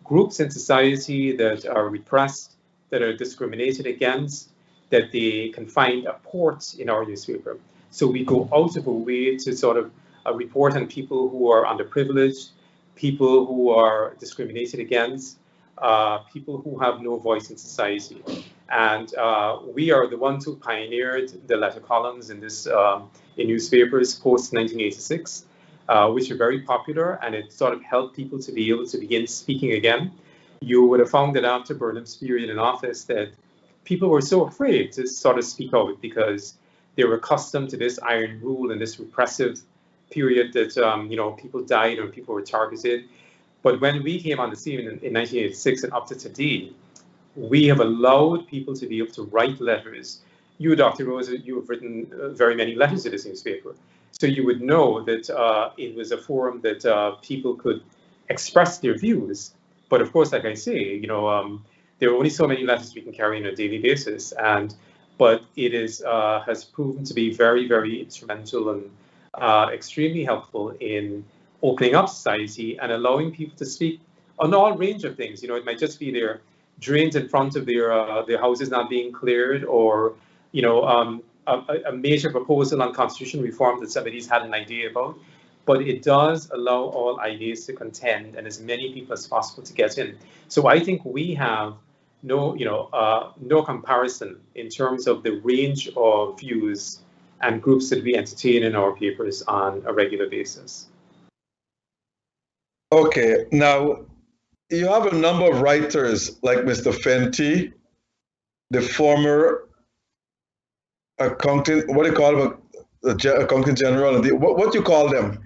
groups in society that are repressed, that are discriminated against, that they can find a port in our newspaper. So we go out of our way to sort of report on people who are underprivileged, people who are discriminated against, people who have no voice in society. And we are the ones who pioneered the letter columns in this in newspapers post 1986, which are very popular, and it sort of helped people to be able to begin speaking again. You would have found that after Burnham's period in office that people were so afraid to sort of speak out because they were accustomed to this iron rule and this repressive period that people died or people were targeted. But when we came on the scene in 1986 and up to today, we have allowed people to be able to write letters. You, Dr. Rosa, you have written very many letters to this newspaper. So you would know that it was a forum that people could express their views. But of course, like I say, there are only so many letters we can carry on a daily basis. But it has proven to be very, very instrumental and extremely helpful in opening up society and allowing people to speak on all range of things. It might just be their drains in front of their houses not being cleared, or a major proposal on constitutional reform that somebody's had an idea about. But it does allow all ideas to contend and as many people as possible to get in. So I think we have no comparison in terms of the range of views and groups that we entertain in our papers on a regular basis. Okay, now you have a number of writers like Mr. Fenty, the former accountant, what do you call him, the accountant general, what do you call them?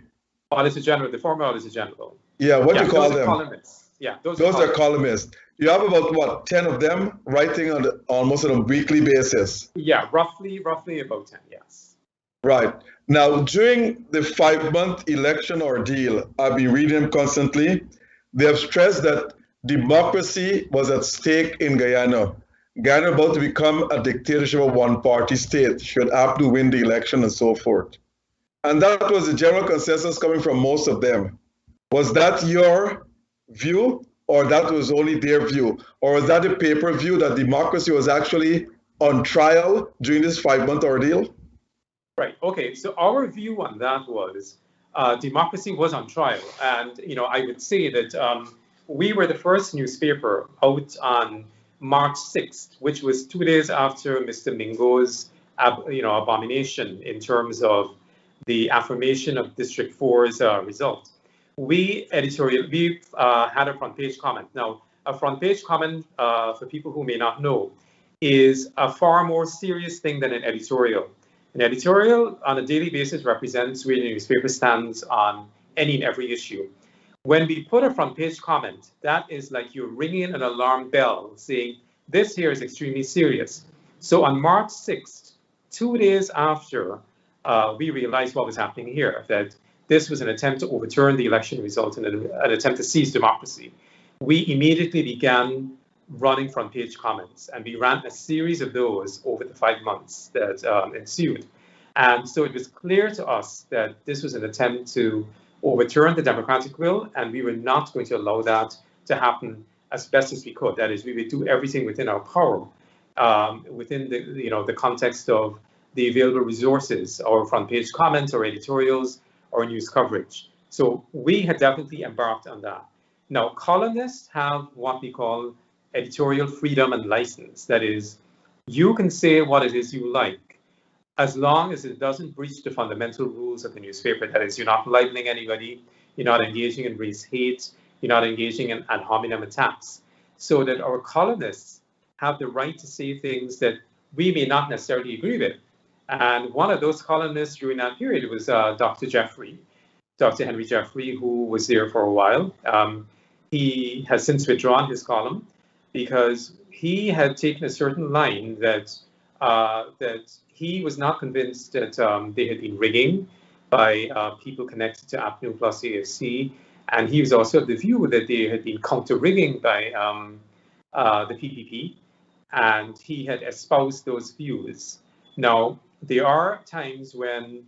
Auditor General, the former Auditor General. Yeah, what do you call them? Columnists. Yeah, those are columnists. You have about what, 10 of them writing on almost on a weekly basis? Yeah, roughly about 10, yes. Right. Now, during the 5-month election ordeal, I've been reading them constantly. They have stressed that democracy was at stake in Guyana. Guyana about to become a dictatorship of one-party state should APNU win the election and so forth. And that was the general consensus coming from most of them. Was that your view, or that was only their view? Or was that a paper view that democracy was actually on trial during this 5-month ordeal? Right. Okay. So our view on that was democracy was on trial. And, I would say that we were the first newspaper out on March 6th, which was 2 days after Mr. Mingo's, abomination in terms of the affirmation of District 4's result. We had a front page comment. Now, a front page comment, for people who may not know, is a far more serious thing than an editorial. An editorial on a daily basis represents where the newspaper stands on any and every issue. When we put a front page comment, that is like you're ringing an alarm bell saying, this here is extremely serious. So on March 6th, 2 days after we realized what was happening here, that this was an attempt to overturn the election result and an attempt to seize democracy, we immediately began running front page comments, and we ran a series of those over the 5 months that ensued. And so it was clear to us that this was an attempt to overturn the democratic will, and we were not going to allow that to happen as best as we could. That is, we would do everything within our power, within the context of the available resources, our front page comments, or editorials, or news coverage. So we had definitely embarked on that. Now, columnists have what we call editorial freedom and license. That is, you can say what it is you like, as long as it doesn't breach the fundamental rules of the newspaper. That is, you're not libeling anybody, you're not engaging in race hate, you're not engaging in ad hominem attacks. So that our columnists have the right to say things that we may not necessarily agree with. And one of those columnists during that period was Dr. Henry Jeffrey, who was there for a while. He has since withdrawn his column because he had taken a certain line that he was not convinced that they had been rigging by people connected to APNU plus AFC, and he was also of the view that they had been counter-rigging by the PPP, and he had espoused those views. Now, there are times when,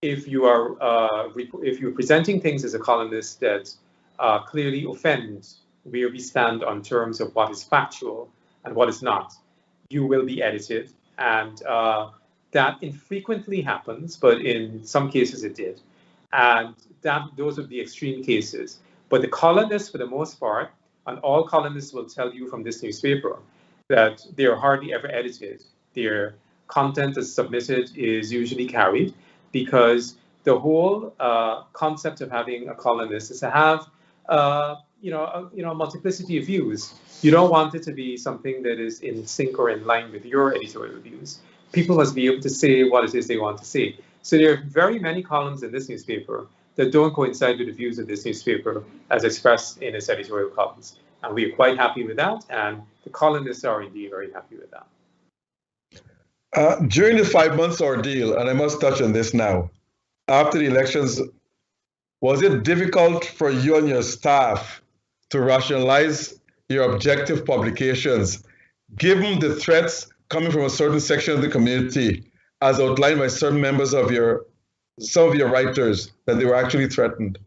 if you're presenting things as a columnist that clearly offend where we stand on terms of what is factual and what is not, you will be edited, and that infrequently happens, but in some cases it did, and those are the extreme cases. But the columnists, for the most part, and all columnists will tell you from this newspaper, that they are hardly ever edited. Their content as submitted is usually carried, because the whole concept of having a columnist is to have a multiplicity of views. You don't want it to be something that is in sync or in line with your editorial views. People must be able to say what it is they want to say. So there are very many columns in this newspaper that don't coincide with the views of this newspaper as expressed in its editorial columns. And we are quite happy with that, and the columnists are indeed very happy with that. During the 5 months ordeal, and I must touch on this now, after the elections, was it difficult for you and your staff to rationalize your objective publications, given the threats coming from a certain section of the community, as outlined by certain members of some of your writers, that they were actually threatened?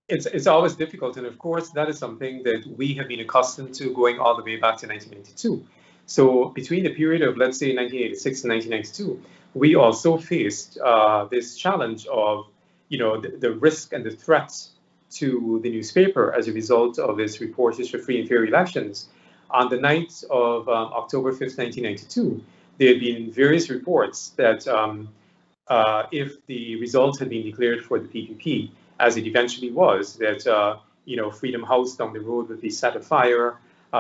It's always difficult, and of course that is something that we have been accustomed to going all the way back to 1992. So between the period of, let's say, 1986 and 1992, we also faced this challenge of, the risk and the threats to the newspaper as a result of its reportage for free and fair elections. On the night of October 5th, 1992, there had been various reports that if the results had been declared for the PPP, as it eventually was, that Freedom House down the road would be set afire,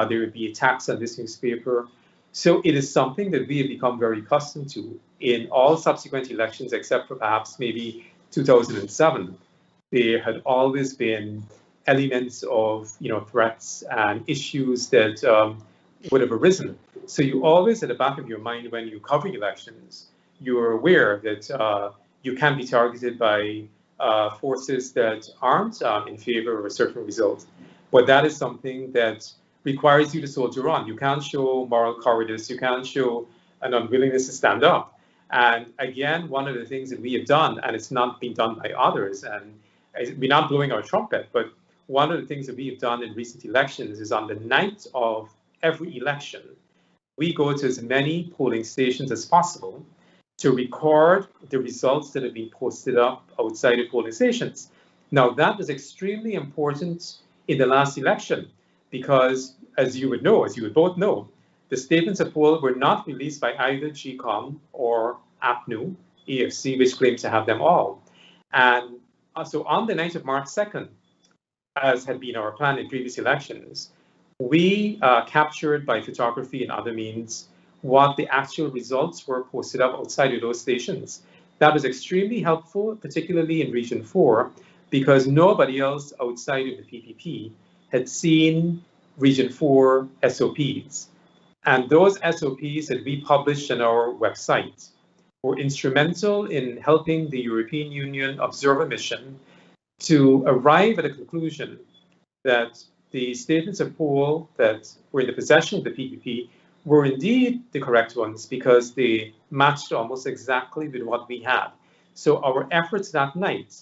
there would be attacks on this newspaper. So it is something that we have become very accustomed to in all subsequent elections, except for perhaps maybe 2007, there had always been elements of threats and issues that would have arisen. So you always, at the back of your mind, when you're covering elections, you're aware that you can be targeted by forces that aren't in favor of a certain result. But that is something that requires you to soldier on. You can't show moral cowardice. You can't show an unwillingness to stand up. And again, one of the things that we have done, and it's not been done by others, and we're not blowing our trumpet, but one of the things that we have done in recent elections is on the night of every election, we go to as many polling stations as possible to record the results that have been posted up outside of polling stations. Now, that was extremely important in the last election because, as you would both know, the statements of poll were not released by either GCOM or APNU, AFC, which claims to have them all. And so on the night of March 2nd, as had been our plan in previous elections, we captured by photography and other means what the actual results were posted up outside of those stations. That was extremely helpful, particularly in Region 4, because nobody else outside of the PPP had seen Region 4 SOPs. And those SOPs that we published on our website were instrumental in helping the European Union Observer Mission to arrive at a conclusion that the statements of poll that were in the possession of the PPP were indeed the correct ones because they matched almost exactly with what we had. So our efforts that night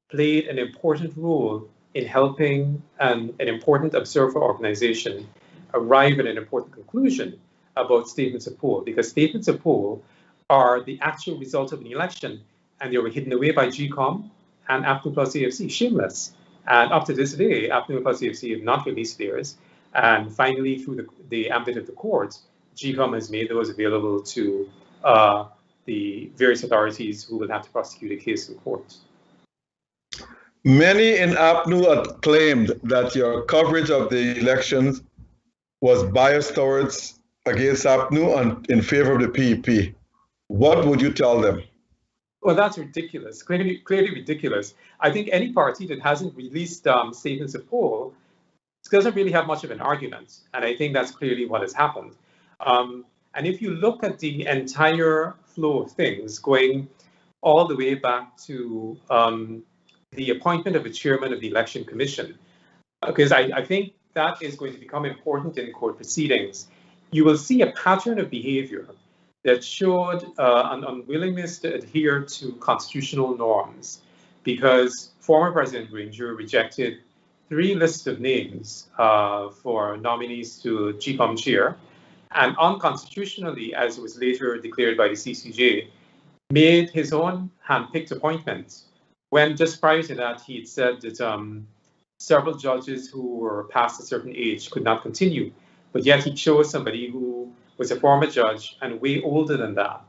played an important role in helping an important observer organization arrive at an important conclusion about statements of poll, because statements of poll are the actual result of an election, and they were hidden away by GCOM and APNU plus AFC, shameless. And up to this day, APNU plus AFC have not released theirs. And finally, through the ambit of the court, GCOM has made those available to the various authorities who will have to prosecute a case in court. Many in APNU had claimed that your coverage of the elections was biased against APNU and in favor of the PEP. What would you tell them? Well, that's ridiculous, clearly ridiculous. I think any party that hasn't released statements of poll doesn't really have much of an argument. And I think that's clearly what has happened. And if you look at the entire flow of things, going all the way back to the appointment of a chairman of the Election Commission, because I think that is going to become important in court proceedings, you will see a pattern of behavior that showed an unwillingness to adhere to constitutional norms, because former President Granger rejected 3 lists of names for nominees to GCOM chair, and unconstitutionally, as it was later declared by the CCJ, made his own hand-picked appointment, when just prior to that, he had said that several judges who were past a certain age could not continue, but yet he chose somebody who was a former judge and way older than that.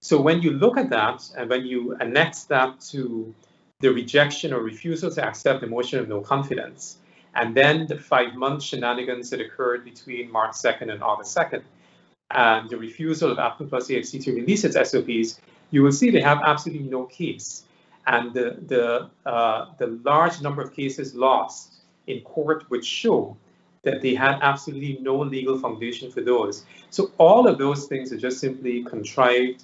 So when you look at that, and when you annex that to the rejection or refusal to accept the motion of no confidence, and then the 5-month shenanigans that occurred between March 2nd and August 2nd, and the refusal of APNU plus AFC to release its SOPs, you will see they have absolutely no case. And the large number of cases lost in court would show that they had absolutely no legal foundation for those. So all of those things are just simply contrived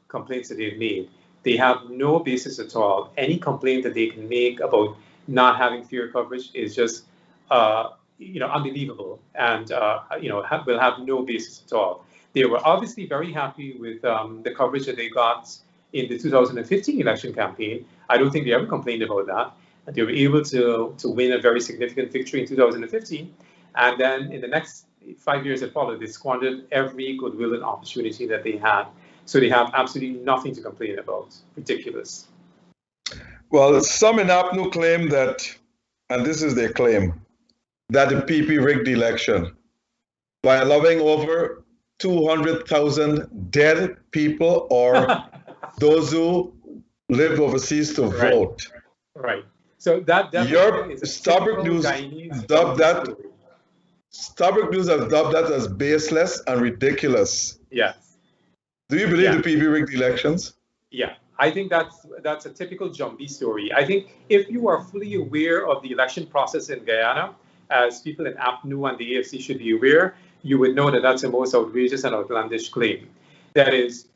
complaints that they've made. They have no basis at all. Any complaint that they can make about not having fair coverage is just unbelievable, and will have no basis at all. They were obviously very happy with the coverage that they got in the 2015 election campaign. I don't think they ever complained about that. And they were able to win a very significant victory in 2015. And then in the next 5 years that followed, they squandered every goodwill and opportunity that they had. So they have absolutely nothing to complain about. Ridiculous. Well, some in APNU claim that, and this is their claim, that the PP rigged the election by allowing over 200,000 dead people or those who lived overseas to vote. Right. So that your Starbuck News dubbed that. Starbuck News has dubbed that as baseless and ridiculous. Yes. Do you believe the PP rigged elections? Yeah, I think that's a typical Jumbie story. I think if you are fully aware of the election process in Guyana, as people in APNU and the AFC should be aware, you would know that that's a most outrageous and outlandish claim. That is,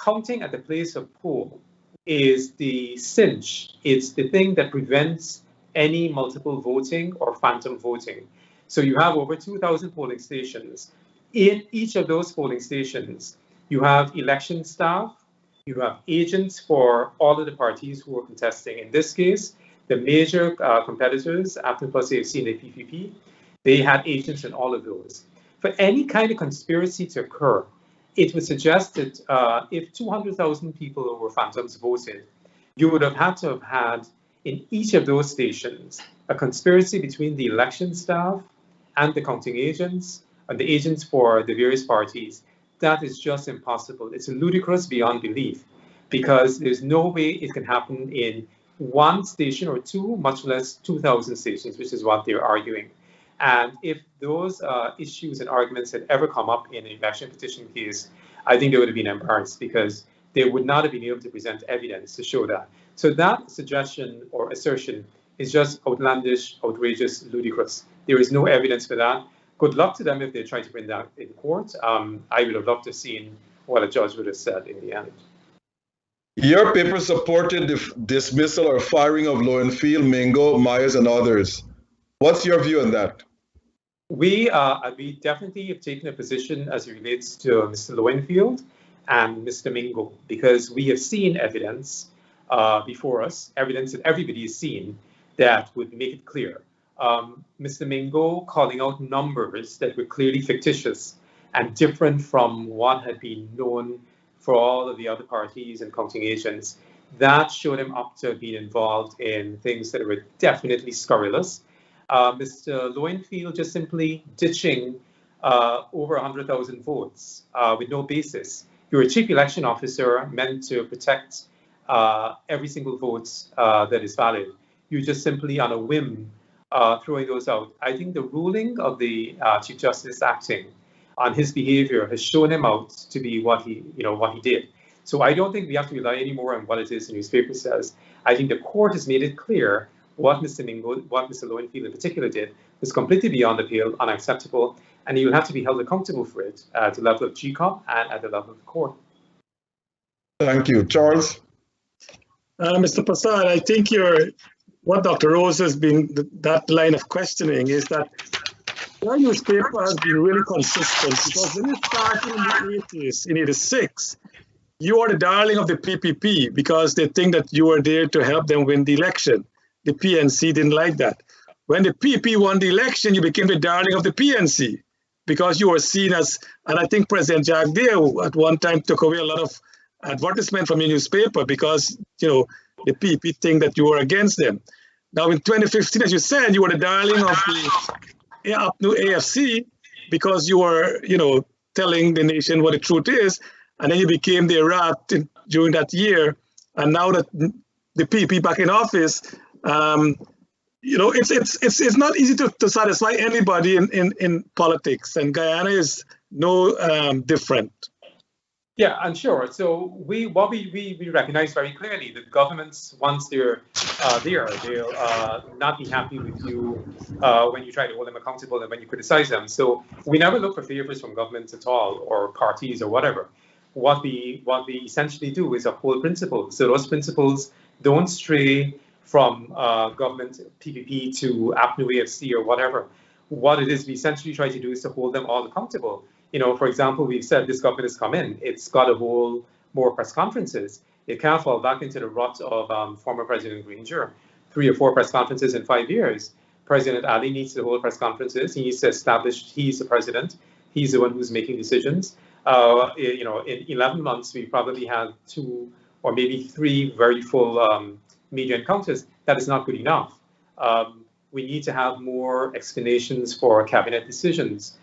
counting at the place of poll is the cinch. It's the thing that prevents any multiple voting or phantom voting. So you have over 2,000 polling stations. In each of those polling stations, you have election staff, you have agents for all of the parties who are contesting. In this case, the major competitors, APNU plus AFC and the PPP, they had agents in all of those. For any kind of conspiracy to occur, it would suggest that if 200,000 people were phantoms voted, you would have had to have had in each of those stations a conspiracy between the election staff and the counting agents and the agents for the various parties. That is just impossible. It's ludicrous beyond belief because there's no way it can happen in one station or two, much less 2,000 stations, which is what they're arguing. And if those issues and arguments had ever come up in an election petition case, I think they would have been embarrassed because they would not have been able to present evidence to show that. So that suggestion or assertion is just outlandish, outrageous, ludicrous. There is no evidence for that. Good luck to them if they try to bring that in court. I would have loved to have seen what a judge would have said in the end. Your paper supported the dismissal or firing of Lowenfield, Mingo, Myers, and others. What's your view on that? We definitely have taken a position as it relates to Mr. Lowenfield and Mr. Mingo, because we have seen evidence before us, evidence that everybody has seen that would make it clear. Mr. Mingo calling out numbers that were clearly fictitious and different from what had been known for all of the other parties and counting agents, that showed him up to being involved in things that were definitely scurrilous. Mr. Lowenfield just simply ditching over 100,000 votes with no basis. You're a chief election officer meant to protect every single vote that is valid. You're just simply on a whim throwing those out. I think the ruling of the Chief Justice acting on his behavior has shown him out to be what he did. So I don't think we have to rely anymore on what it is the newspaper says. I think the court has made it clear what Mr. Mingo, what Mr. Lowenfield in particular did was completely beyond the pale, unacceptable, and he will have to be held accountable for it at the level of GCOP and at the level of the court. Thank you. Charles? Mr. Prasad, I think what Dr. Rose has been, that line of questioning is that your newspaper has been really consistent, because when you started in the 80s, in 86, you are the darling of the PPP because they think that you are there to help them win the election. The PNC didn't like that. When the PP won the election, you became the darling of the PNC because you were seen as, and I think President Jack Dale at one time took away a lot of advertisement from your newspaper because, the PP think that you were against them. Now in 2015, as you said, you were the darling of the APNU AFC because you were, telling the nation what the truth is, and then you became the rat during that year. And now that the PP back in office, it's not easy to satisfy anybody in politics, and Guyana is no different. Yeah, and sure. So we recognize very clearly that governments, once they're there, they'll not be happy with you when you try to hold them accountable and when you criticize them. So we never look for favors from governments at all, or parties or whatever. What we essentially do is uphold principles. So those principles don't stray from government PPP to APNU AFC or whatever. What it is we essentially try to do is to hold them all accountable. For example, we've said this government has come in, it's got to hold more press conferences. It can't fall back into the rut of former President Granger, 3 or 4 press conferences in 5 years. President Ali needs to hold press conferences. He needs to establish he's the president. He's the one who's making decisions. In 11 months, we probably had 2 or maybe 3 very full media encounters. That is not good enough. We need to have more explanations for cabinet decisions.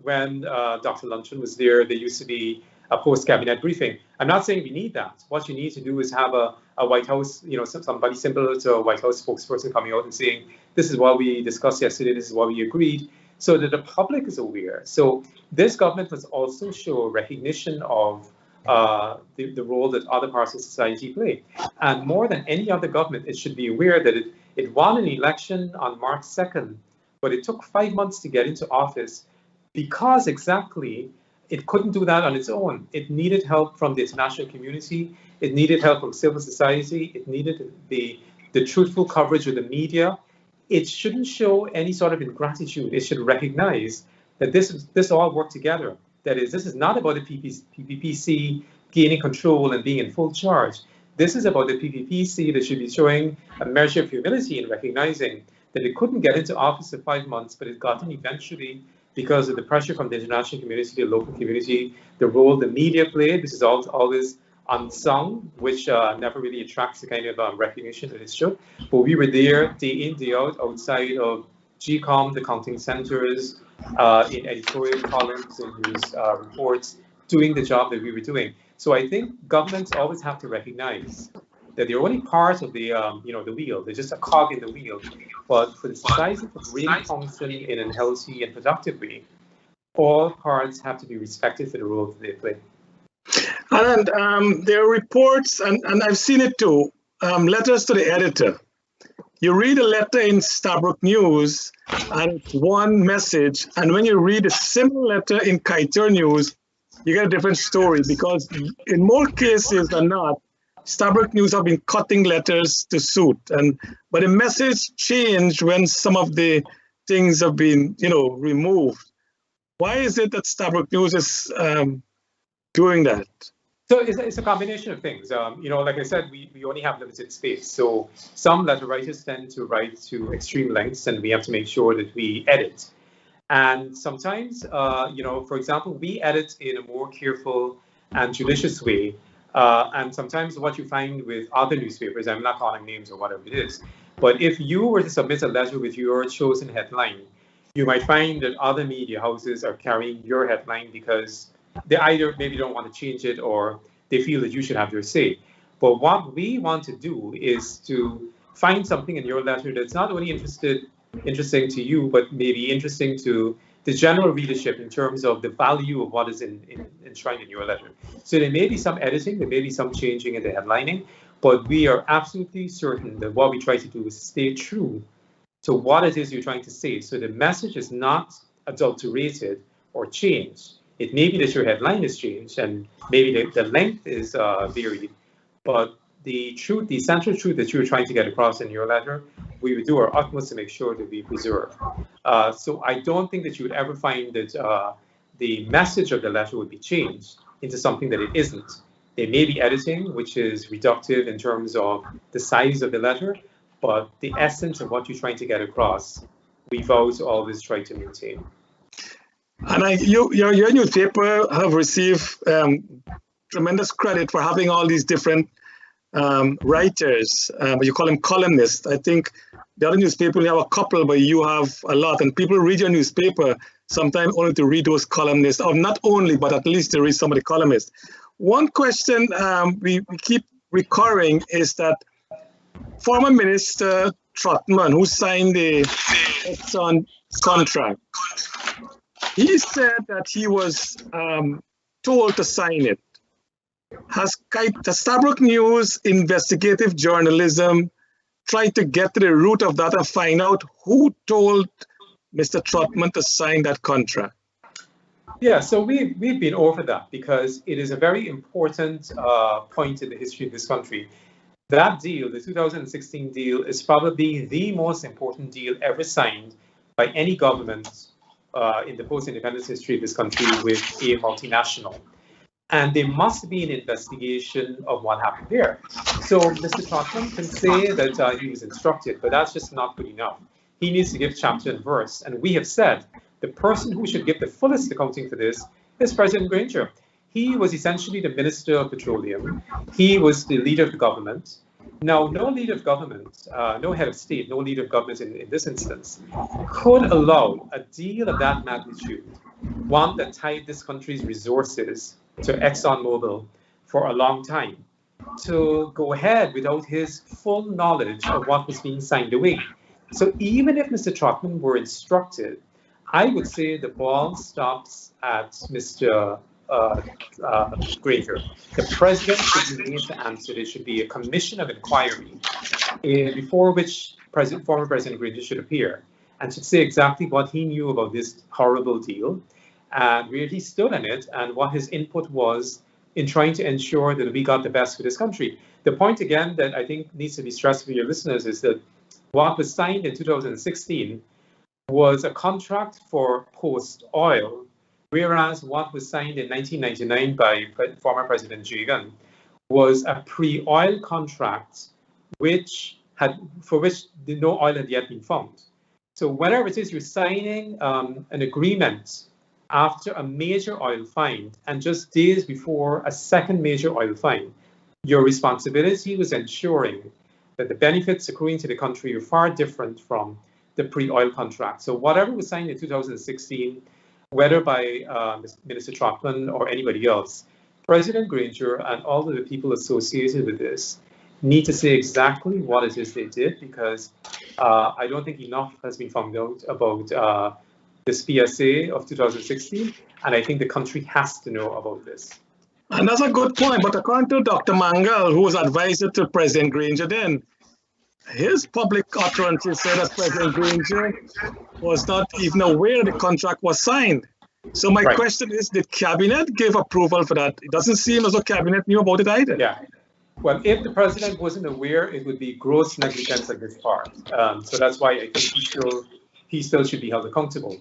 When Dr. Luncheon was there used to be a post-cabinet briefing. I'm not saying we need that. What you need to do is have a White House, somebody similar to a White House spokesperson coming out and saying, this is what we discussed yesterday, this is what we agreed, so that the public is aware. So this government must also show recognition of the role that other parts of society play. And more than any other government, it should be aware that it won an election on March 2nd, but it took 5 months to get into office because exactly it couldn't do that on its own. It needed help from the international community. It needed help from civil society. It needed the truthful coverage of the media. It shouldn't show any sort of ingratitude. It should recognize that this all worked together. That is, this is not about the PPPC gaining control and being in full charge. This is about the PPPC that should be showing a measure of humility in recognizing that it couldn't get into office in 5 months, but it got in eventually because of the pressure from the international community, the local community, the role the media played. This is always unsung, which never really attracts the kind of recognition that it should. But we were there day in, day out, outside of GCOM, the counting centers, in editorial columns and news reports, doing the job that we were doing. So I think governments always have to recognize that they're only part of the the wheel. They're just a cog in the wheel. But for the society to really function in a healthy and productive way, all parts have to be respected for the role that they play. And there are reports, and I've seen it too, letters to the editor. You read a letter in Stabroek News and it's one message, and when you read a similar letter in Kaiter News, you get a different story, because in more cases than not, Stabroek News have been cutting letters to suit, but the message changed when some of the things have been removed. Why is it that Stabroek News is doing that? So it's a combination of things. Like I said, we only have limited space. So some letter writers tend to write to extreme lengths, and we have to make sure that we edit. And sometimes, for example, we edit in a more careful and judicious way. And sometimes what you find with other newspapers, I'm not calling names or whatever it is, but if you were to submit a letter with your chosen headline, you might find that other media houses are carrying your headline because they either maybe don't want to change it or they feel that you should have your say. But what we want to do is to find something in your letter that's not only interesting to you, but maybe interesting to the general readership in terms of the value of what is enshrined in your letter. So there may be some editing, there may be some changing in the headlining, but we are absolutely certain that what we try to do is stay true to what it is you're trying to say. So the message is not adulterated or changed. It may be that your headline is changed and maybe the length is varied, but the truth, the essential truth that you're trying to get across in your letter, we would do our utmost to make sure that we preserve. So I don't think that you would ever find that the message of the letter would be changed into something that it isn't. There may be editing, which is reductive in terms of the size of the letter, but the essence of what you're trying to get across, we vow to always try to maintain. And your newspaper have received tremendous credit for having all these different writers, you call them columnists. I think the other newspaper only have a couple, but you have a lot, and people read your newspaper sometimes only to read those columnists, or not only, but at least to read some of the columnists. One question we keep recurring is that former Minister Trotman, who signed the Exxon contract, he said that he was told to sign it. Has Stabroek News investigative journalism tried to get to the root of that and find out who told Mr. Trotman to sign that contract? Yeah, so we've been over that because it is a very important point in the history of this country. That deal, the 2016 deal, is probably the most important deal ever signed by any government in the post-independence history of this country with a multinational. And there must be an investigation of what happened there. So Mr. Trotman can say that he was instructed, but that's just not good enough. He needs to give chapter and verse. And we have said the person who should give the fullest accounting for this is President Granger. He was essentially the Minister of Petroleum. He was the leader of the government. Now, no leader of government, no head of state, no leader of government in this instance, could allow a deal of that magnitude, one that tied this country's resources to ExxonMobil for a long time, to go ahead without his full knowledge of what was being signed away. So even if Mr. Trotman were instructed, I would say the ball stops at Mr. Granger. The president should be made to answer. There should be a commission of inquiry before which former President Granger should appear and should say exactly what he knew about this horrible deal and where he stood on it and what his input was in trying to ensure that we got the best for this country. The point, again, that I think needs to be stressed for your listeners is that what was signed in 2016 was a contract for post-oil, whereas what was signed in 1999 by former President Reagan was a pre-oil contract for which no oil had yet been found. So whenever it is you're signing an agreement after a major oil find and just days before a second major oil find, your responsibility was ensuring that the benefits accruing to the country are far different from the pre-oil contract. So whatever was signed in 2016, whether by Minister Trotman or anybody else, President Granger and all of the people associated with this need to say exactly what it is they did, because I don't think enough has been found out about this PSA of 2016, and I think the country has to know about this. And that's a good point, but according to Dr. Mangal, who was advisor to President Granger then, his public utterances said that President Granger was not even aware the contract was signed. So my question is, did Cabinet give approval for that? It doesn't seem as though Cabinet knew about it either. Yeah. Well, if the president wasn't aware, it would be gross negligence on his part. So that's why I think he still should be held accountable.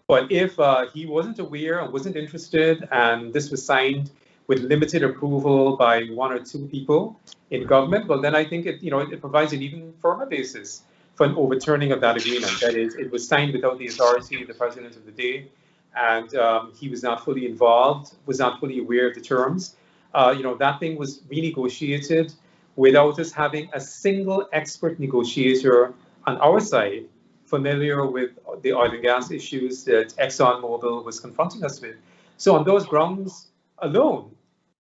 But if he wasn't aware and wasn't interested, and this was signed with limited approval by one or two people in government, well, then I think it provides an even firmer basis for an overturning of that agreement. That is, it was signed without the authority of the president of the day, and he was not fully involved, was not fully aware of the terms. That thing was renegotiated without us having a single expert negotiator on our side familiar with the oil and gas issues that ExxonMobil was confronting us with. So on those grounds alone,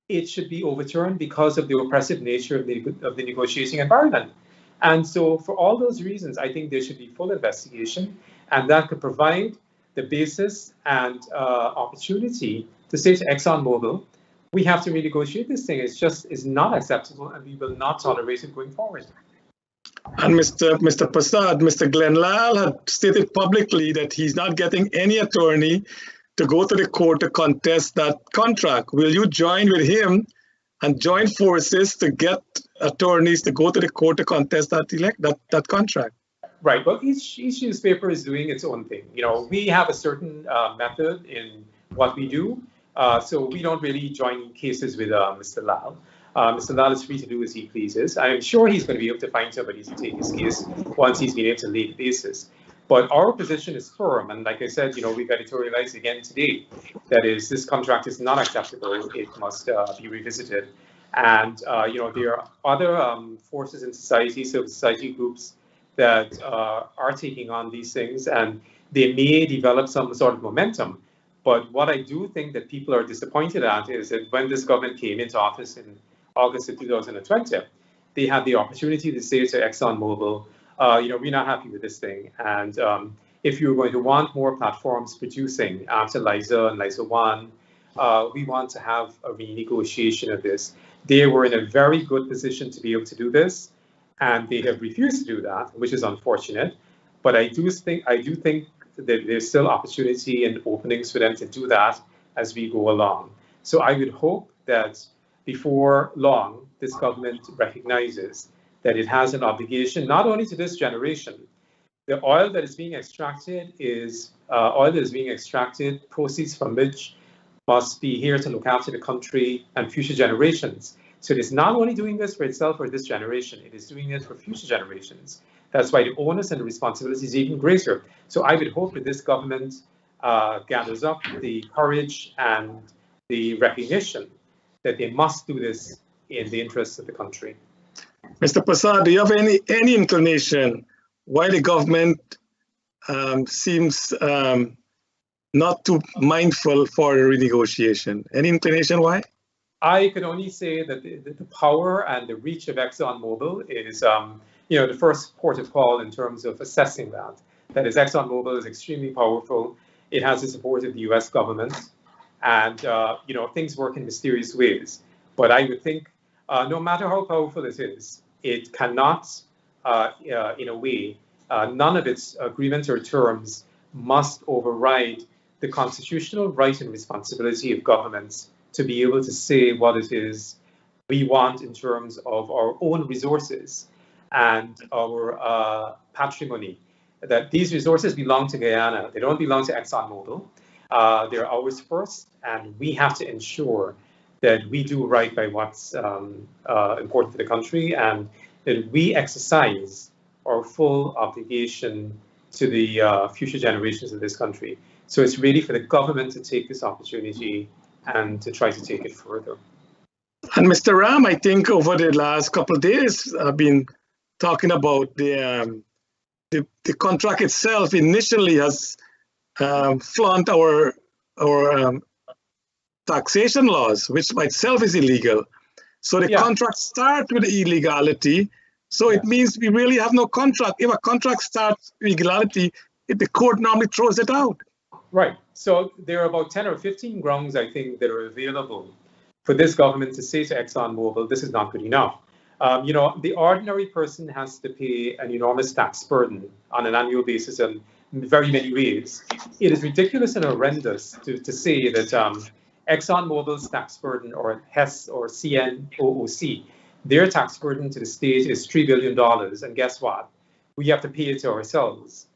it should be overturned because of the oppressive nature of the negotiating environment. And so for all those reasons, I think there should be full investigation, and that could provide the basis and opportunity to say to ExxonMobil, we have to renegotiate this thing. It's just is not acceptable, and we will not tolerate it going forward. And Mr. Prasad, Mr. Glenn Lal had stated publicly that he's not getting any attorney to go to the court to contest that contract. Will you join with him and join forces to get attorneys to go to the court to contest that contract? Right. Well, each newspaper is doing its own thing. We have a certain method in what we do. So we don't really join cases with Mr. Lal. Mr. Lal is free to do as he pleases. I'm sure he's going to be able to find somebody to take his case once he's been able to lay the basis. But our position is firm. And like I said, we've editorialized again today. That is, this contract is not acceptable. It must be revisited. And, there are other forces in society, civil society groups that are taking on these things, and they may develop some sort of momentum. But what I do think that people are disappointed at is that when this government came into office in August of 2020, they had the opportunity to say to ExxonMobil, we're not happy with this thing. And if you're going to want more platforms producing after Liza and Liza 1, we want to have a renegotiation of this. They were in a very good position to be able to do this, and they have refused to do that, which is unfortunate. But I do think that there's still opportunity and openings for them to do that as we go along. So I would hope that before long, this government recognizes that it has an obligation, not only to this generation. The oil that is being extracted is oil that is being extracted, proceeds from which must be here to look after the country and future generations. So it is not only doing this for itself or this generation, it is doing it for future generations. That's why the onus and the responsibility is even greater. So I would hope that this government gathers up the courage and the recognition that they must do this in the interests of the country. Mr. Prasad, do you have any inclination why the government seems not too mindful for the renegotiation? Any inclination why? I can only say that the power and the reach of ExxonMobil is the first port of call in terms of assessing that. That is, ExxonMobil is extremely powerful. It has the support of the US government. and things work in mysterious ways. But I would think, no matter how powerful it is, it cannot, in a way, none of its agreements or terms must override the constitutional right and responsibility of governments to be able to say what it is we want in terms of our own resources and our patrimony. That these resources belong to Guyana. They don't belong to ExxonMobil. They're ours first, and we have to ensure that we do right by what's important to the country, and that we exercise our full obligation to the future generations of this country. So it's really for the government to take this opportunity and to try to take it further. And Mr. Ram, I think over the last couple of days, I've been talking about the contract itself initially has flaunt our taxation laws, which by itself is illegal. So the contract starts with illegality. So it means we really have no contract. If a contract starts with illegality, the court normally throws it out. Right. So there are about 10 or 15 grounds, I think, that are available for this government to say to ExxonMobil, this is not good enough. The ordinary person has to pay an enormous tax burden on an annual basis in very many ways. It is ridiculous and horrendous to say that ExxonMobil's tax burden, or HES or CNOOC, their tax burden to the state is $3 billion. And guess what? We have to pay it to ourselves.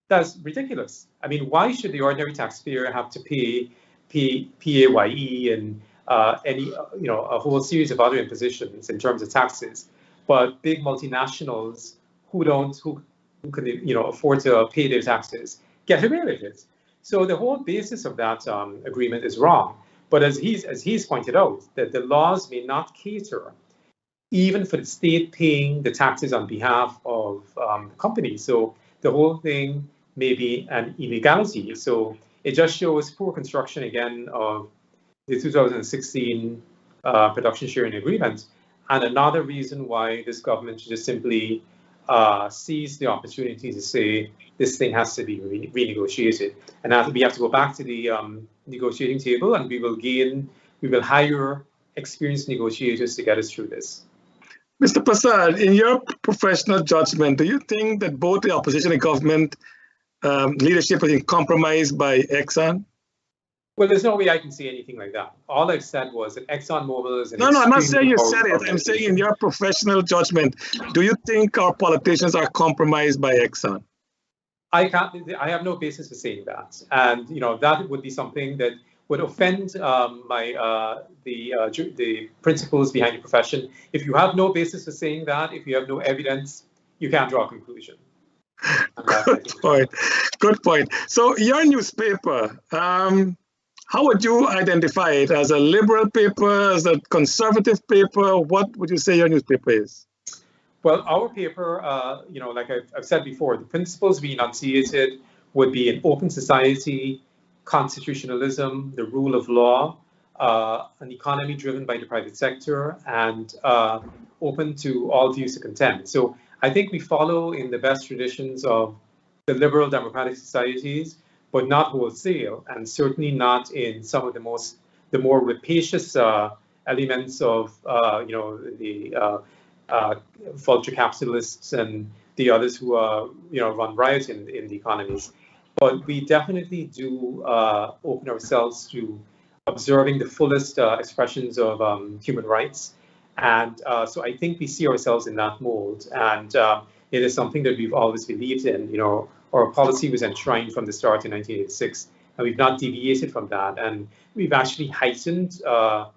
That's ridiculous. I mean, why should the ordinary taxpayer have to pay PAYE and a whole series of other impositions in terms of taxes, but big multinationals who can afford to pay their taxes get away with it? So the whole basis of that agreement is wrong. But as he's pointed out, that the laws may not cater even for the state paying the taxes on behalf of companies. So the whole thing may be an illegality. So it just shows poor construction again of the 2016 production sharing agreement, and another reason why this government should just simply seize the opportunity to say this thing has to be renegotiated, and we have to go back to the negotiating table, and we will hire experienced negotiators to get us through this. Mr. Prasad, in your professional judgment, do you think that both the opposition and government leadership has been compromised by Exxon? Well, there's no way I can say anything like that. All I've said was that ExxonMobil is an No, I'm not saying you said it. I'm saying in your professional judgment, do you think our politicians are compromised by Exxon? I have no basis for saying that. And, that would be something that would offend the principles behind the profession. If you have no basis for saying that, if you have no evidence, you can't draw a conclusion. Good point. So your newspaper, how would you identify it? As a liberal paper, as a conservative paper? What would you say your newspaper is? Well, our paper, like I've said before, the principles we enunciated would be an open society, constitutionalism, the rule of law, an economy driven by the private sector, and open to all views of contempt. So I think we follow in the best traditions of the liberal democratic societies, but not wholesale, and certainly not in some of the more rapacious elements of the vulture capitalists and the others who run riot in the economies. But we definitely do open ourselves to observing the fullest expressions of human rights, and so I think we see ourselves in that mold, and it is something that we've always believed in. Our policy was enshrined from the start in 1986, and we've not deviated from that. And we've actually heightened, the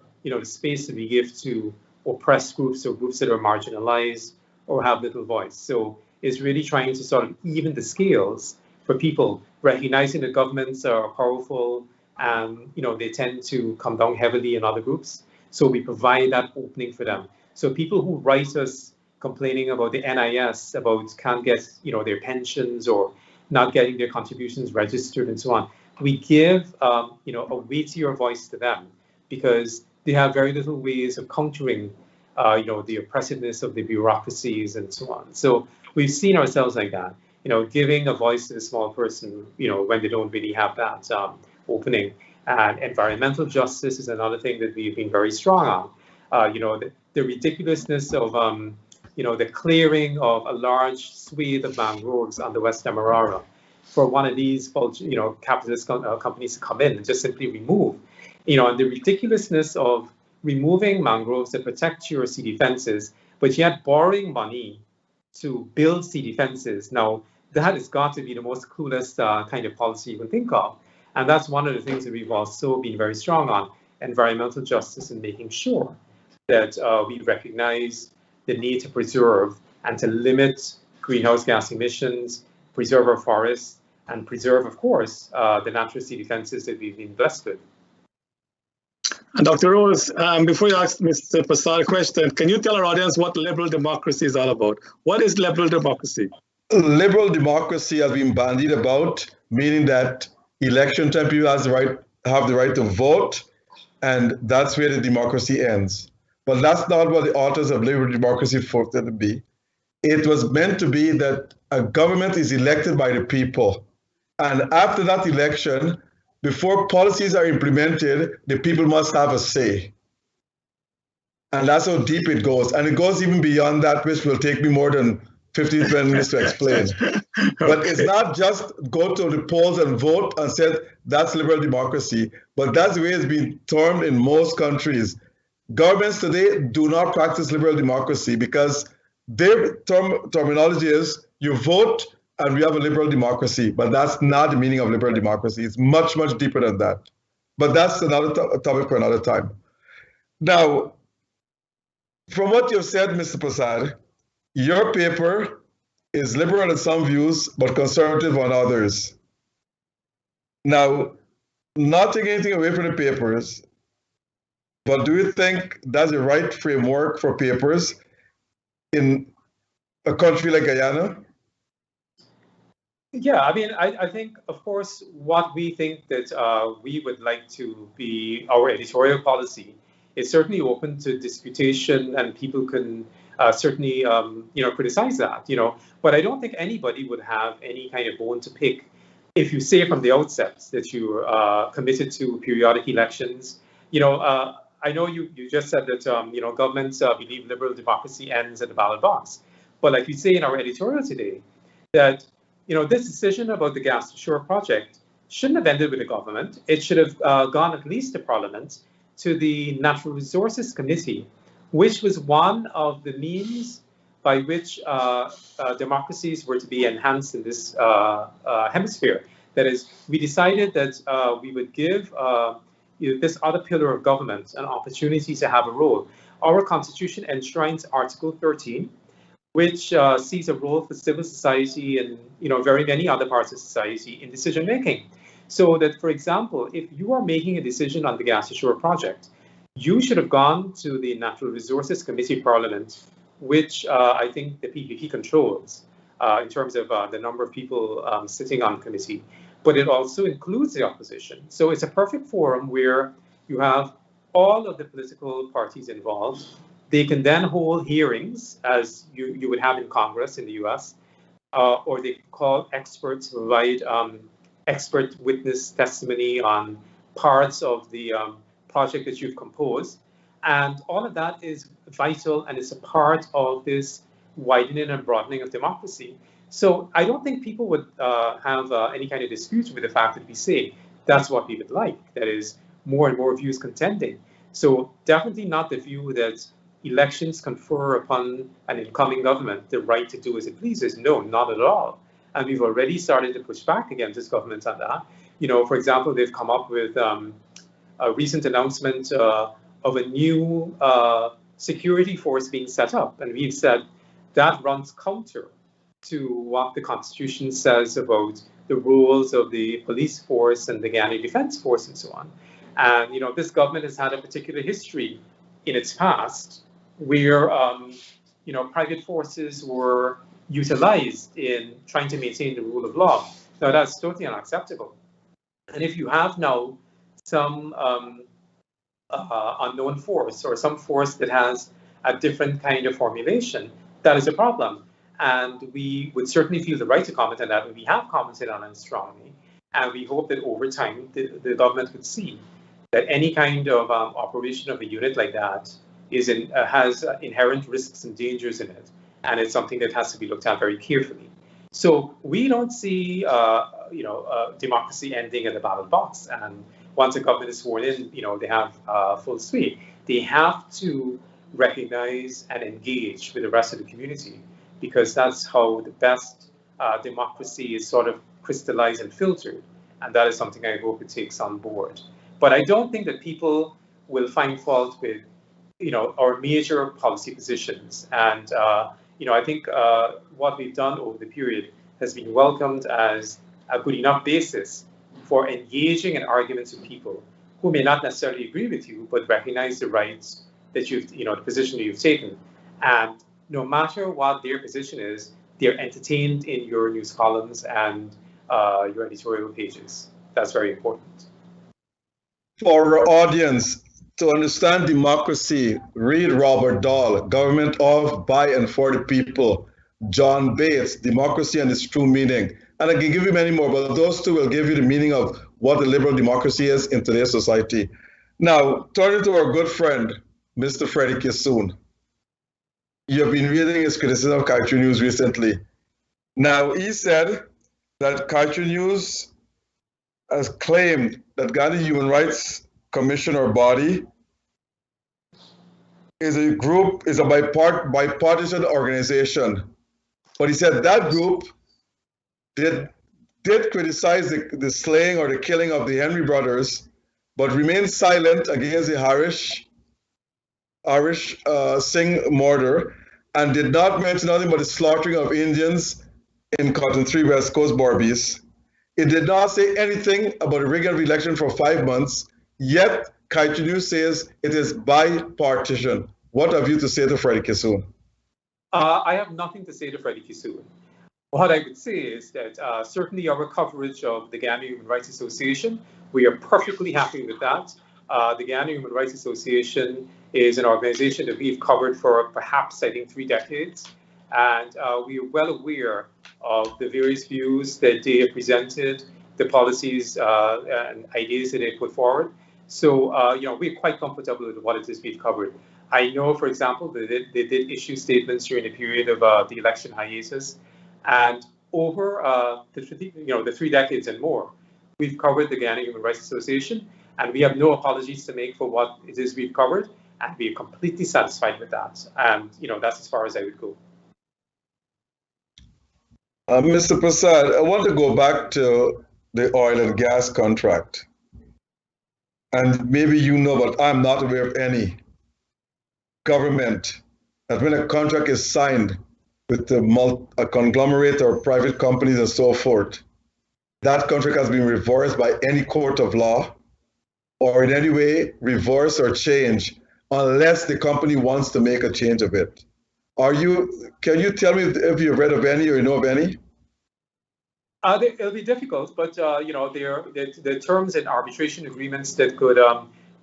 space that we give to oppressed groups or groups that are marginalized or have little voice. So it's really trying to sort of even the scales for people, recognizing that governments are powerful and, they tend to come down heavily in other groups. So we provide that opening for them. So people who write us complaining about the NIS, about can't get, their pensions or not getting their contributions registered and so on, we give, a weightier voice to them because they have very little ways of countering, the oppressiveness of the bureaucracies and so on. So we've seen ourselves like that, giving a voice to the small person, when they don't really have that opening. And environmental justice is another thing that we've been very strong on. The ridiculousness of the clearing of a large swathe of mangroves on the West Demerara for one of these capitalist companies to come in and just simply remove, and the ridiculousness of removing mangroves that protect your sea defenses, but yet borrowing money to build sea defenses. Now, that has got to be the most coolest kind of policy you can think of. And that's one of the things that we've also been very strong on, environmental justice and making sure that we recognize the need to preserve and to limit greenhouse gas emissions, preserve our forests, and preserve, of course, the natural sea defenses that we've been blessed with. And Dr. Rose, before you ask Mr. Prasad a question, can you tell our audience what liberal democracy is all about? What is liberal democracy? Liberal democracy has been bandied about, meaning that election time people have the right to vote, and that's where the democracy ends. But that's not what the authors of liberal democracy thought it to be. It was meant to be that a government is elected by the people. And after that election, before policies are implemented, the people must have a say. And that's how deep it goes. And it goes even beyond that, which will take me more than 15, 20 minutes to explain. Okay. But it's not just go to the polls and vote and say that's liberal democracy, but that's the way it's been termed in most countries. Governments today do not practice liberal democracy because their terminology is you vote and we have a liberal democracy, but that's not the meaning of liberal democracy. It's much, much deeper than that. But that's another topic for another time. Now, from what you've said, Mr. Prasad, your paper is liberal in some views, but conservative on others. Now, not taking anything away from the papers, but do you think that's the right framework for papers in a country like Guyana? Yeah, I mean, I think, of course, what we think that we would like to be our editorial policy is certainly open to disputation, and people can certainly, criticize that, But I don't think anybody would have any kind of bone to pick if you say from the outset that you're committed to periodic elections. I know you just said that, governments believe liberal democracy ends at the ballot box. But like we say in our editorial today, that this decision about the gas to shore project shouldn't have ended with the government. It should have gone at least to Parliament, to the Natural Resources Committee, which was one of the means by which democracies were to be enhanced in this hemisphere. That is, we decided that we would give this other pillar of government an opportunity to have a role. Our Constitution enshrines Article 13, which sees a role for civil society and very many other parts of society in decision making. So that, for example, if you are making a decision on the gas to shore project, you should have gone to the Natural Resources Committee of Parliament, which I think the PPP controls in terms of the number of people sitting on the committee, but it also includes the opposition. So it's a perfect forum where you have all of the political parties involved. They can then hold hearings, as you would have in Congress in the US, or they call experts to provide expert witness testimony on parts of the project that you've composed. And all of that is vital, and it's a part of this widening and broadening of democracy. So I don't think people would have any kind of dispute with the fact that we say that's what we would like. That is, more and more views contending. So definitely not the view that elections confer upon an incoming government the right to do as it pleases. No, not at all. And we've already started to push back against this government on that. For example, they've come up with a recent announcement of a new security force being set up. And we've said that runs counter to what the Constitution says about the roles of the police force and the Guyana Defense Force and so on. And, this government has had a particular history in its past where, private forces were utilized in trying to maintain the rule of law. Now, that's totally unacceptable. And if you have now some unknown force or some force that has a different kind of formulation, that is a problem. And we would certainly feel the right to comment on that, and we have commented on it strongly. And we hope that over time, the government would see that any kind of operation of a unit like that has inherent risks and dangers in it, and it's something that has to be looked at very carefully. So we don't see, democracy ending at the ballot box. And once a government is sworn in, they have full sway. They have to recognize and engage with the rest of the community, because that's how the best democracy is sort of crystallized and filtered. And that is something I hope it takes on board. But I don't think that people will find fault with, our major policy positions. And, I think what we've done over the period has been welcomed as a good enough basis for engaging in arguments with people who may not necessarily agree with you, but recognize the rights that the position that you've taken. And no matter what their position is, they're entertained in your news columns and your editorial pages. That's very important. For our audience, to understand democracy, read Robert Dahl, Government of, by, and for the People, John Bates, Democracy and Its True Meaning. And I can give you many more, but those two will give you the meaning of what a liberal democracy is in today's society. Now, turning to our good friend, Mr. Freddie Kissoon. You have been reading his criticism of Kaiser News recently. Now, he said that Kaiser News has claimed that Guyana Human Rights Commission or body is a bipartisan organization. But he said that group did criticize the slaying or the killing of the Henry brothers, but remained silent against the Irish Singh murder, and did not mention nothing but the slaughtering of Indians in Cotton 3 West Coast Barbies. It did not say anything about the rigging of the election for 5 months, yet Kaiser News says it is bipartisan. What have you to say to Freddie Kissoon? I have nothing to say to Freddie Kissoon. What I would say is that certainly our coverage of the Guyana Human Rights Association, we are perfectly happy with that. The Guyana Human Rights Association is an organization that we've covered for perhaps, I think, 3 decades. And we are well aware of the various views that they have presented, the policies and ideas that they put forward. So, we're quite comfortable with what it is we've covered. I know, for example, that they did issue statements during the period of the election hiatus. And over the 3 decades and more, we've covered the Guyana Human Rights Association, and we have no apologies to make for what it is we've covered, and we are completely satisfied with that. And, that's as far as I would go. Mr. Prasad, I want to go back to the oil and gas contract. And maybe you know, but I'm not aware of any government that when a contract is signed with a conglomerate or private companies and so forth, that contract has been reversed by any court of law or in any way reversed or changed unless the company wants to make a change of it. Can you tell me if you've read of any or you know of any? It'll be difficult, but there are terms and arbitration agreements that could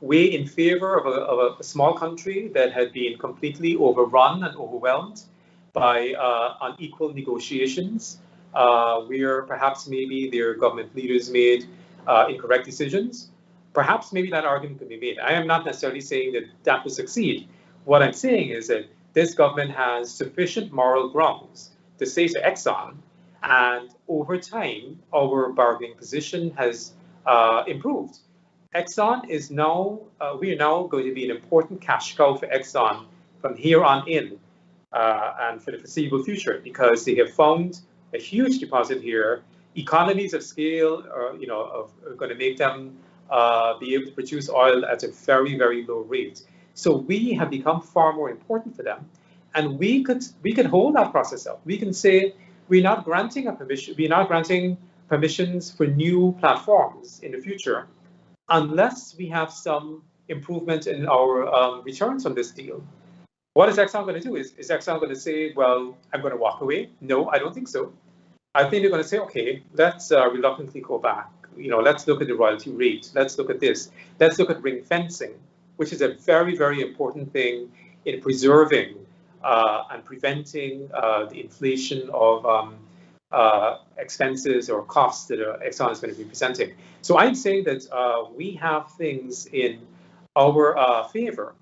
weigh in favor of a small country that had been completely overrun and overwhelmed by unequal negotiations, where perhaps maybe their government leaders made incorrect decisions. Perhaps maybe that argument could be made. I am not necessarily saying that that will succeed. What I'm saying is that this government has sufficient moral grounds to say to Exxon, and over time, our bargaining position has improved. Exxon is now, we are now going to be an important cash cow for Exxon from here on in and for the foreseeable future, because they have found a huge deposit here. Economies of scale are going to make them be able to produce oil at a very, very low rate. So we have become far more important for them, and we could hold that process up. We can say we're not granting permissions for new platforms in the future unless we have some improvement in our returns on this deal. What is Exxon going to do? Is Exxon going to say, well, I'm going to walk away? No, I don't think so. I think they're going to say, okay, let's reluctantly go back. Let's look at the royalty rate. Let's look at this. Let's look at ring fencing, which is a very, very important thing in preserving and preventing the inflation of expenses or costs that Exxon is going to be presenting. So I'm saying that we have things in our favor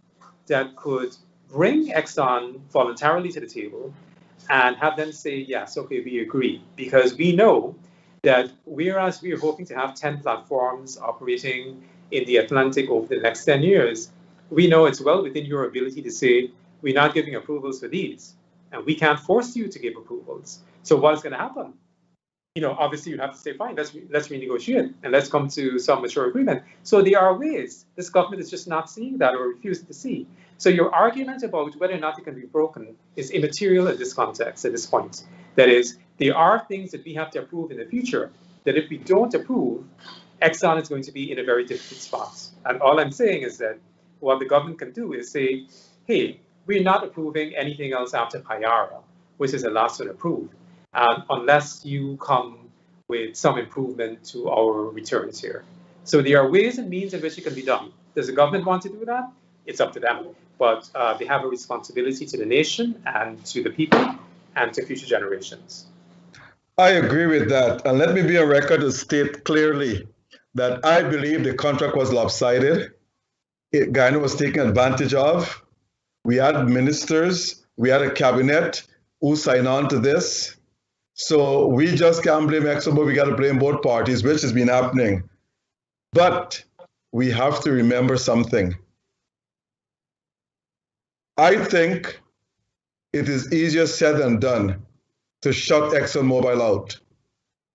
that could bring Exxon voluntarily to the table and have them say, yes, okay, we agree. Because we know that whereas we are hoping to have 10 platforms operating in the Atlantic over the next 10 years, we know it's well within your ability to say, we're not giving approvals for these, and we can't force you to give approvals. So what's going to happen? Obviously you have to say, fine, let's renegotiate and let's come to some mature agreement. So there are ways. This government is just not seeing that or refusing to see. So your argument about whether or not it can be broken is immaterial in this context, at this point. That is, there are things that we have to approve in the future that if we don't approve, Exxon is going to be in a very difficult spot. And all I'm saying is that what the government can do is say, hey, we're not approving anything else after Payara, which is the last one approved, unless you come with some improvement to our returns here. So there are ways and means in which it can be done. Does the government want to do that? It's up to them. But they have a responsibility to the nation and to the people and to future generations. I agree with that. And let me be on record to state clearly that I believe the contract was lopsided. Guyana was taken advantage of. We had ministers, we had a cabinet who signed on to this. So we just can't blame Exxon, but we got to blame both parties, which has been happening. But we have to remember something. I think it is easier said than done to shut ExxonMobil out.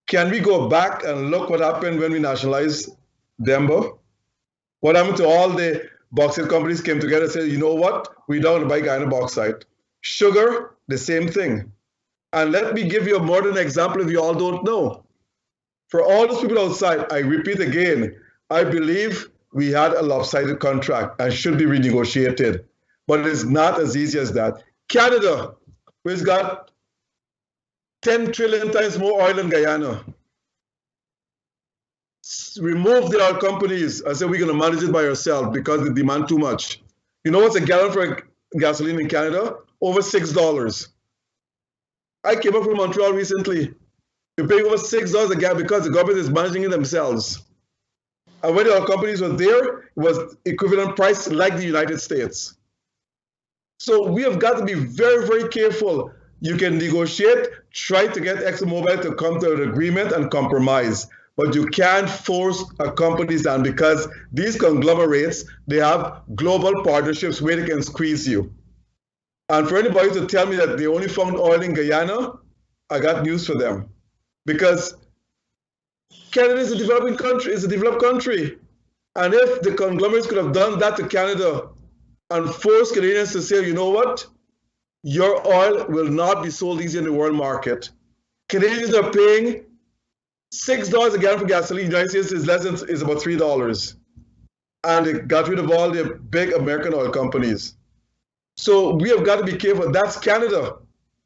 Can we go back and look what happened when we nationalized Denver? What happened to all the bauxite companies came together and said, you know what? We don't buy Guyana bauxite. Sugar, the same thing. And let me give you a modern example if you all don't know. For all those people outside, I repeat again, I believe we had a lopsided contract and should be renegotiated. But it's not as easy as that. Canada, which got 10 trillion times more oil than Guyana, remove the oil companies and say we're going to manage it by ourselves because they demand too much. You know what's a gallon for gasoline in Canada? Over $6. I came up from Montreal recently. You're paying over $6 a gallon because the government is managing it themselves. And when the oil companies were there, it was equivalent price like the United States. So we have got to be very, very careful. You can negotiate, try to get ExxonMobil to come to an agreement and compromise, but you can't force a companies down because these conglomerates, they have global partnerships where they can squeeze you. And for anybody to tell me that they only found oil in Guyana, I got news for them. Because Canada is a developing country, it's a developed country. And if the conglomerates could have done that to Canada and forced Canadians to say, you know what? Your oil will not be sold easy in the world market. Canadians are paying $6 a gallon for gasoline. The United States is about $3. And they got rid of all the big American oil companies. So we have got to be careful. That's Canada.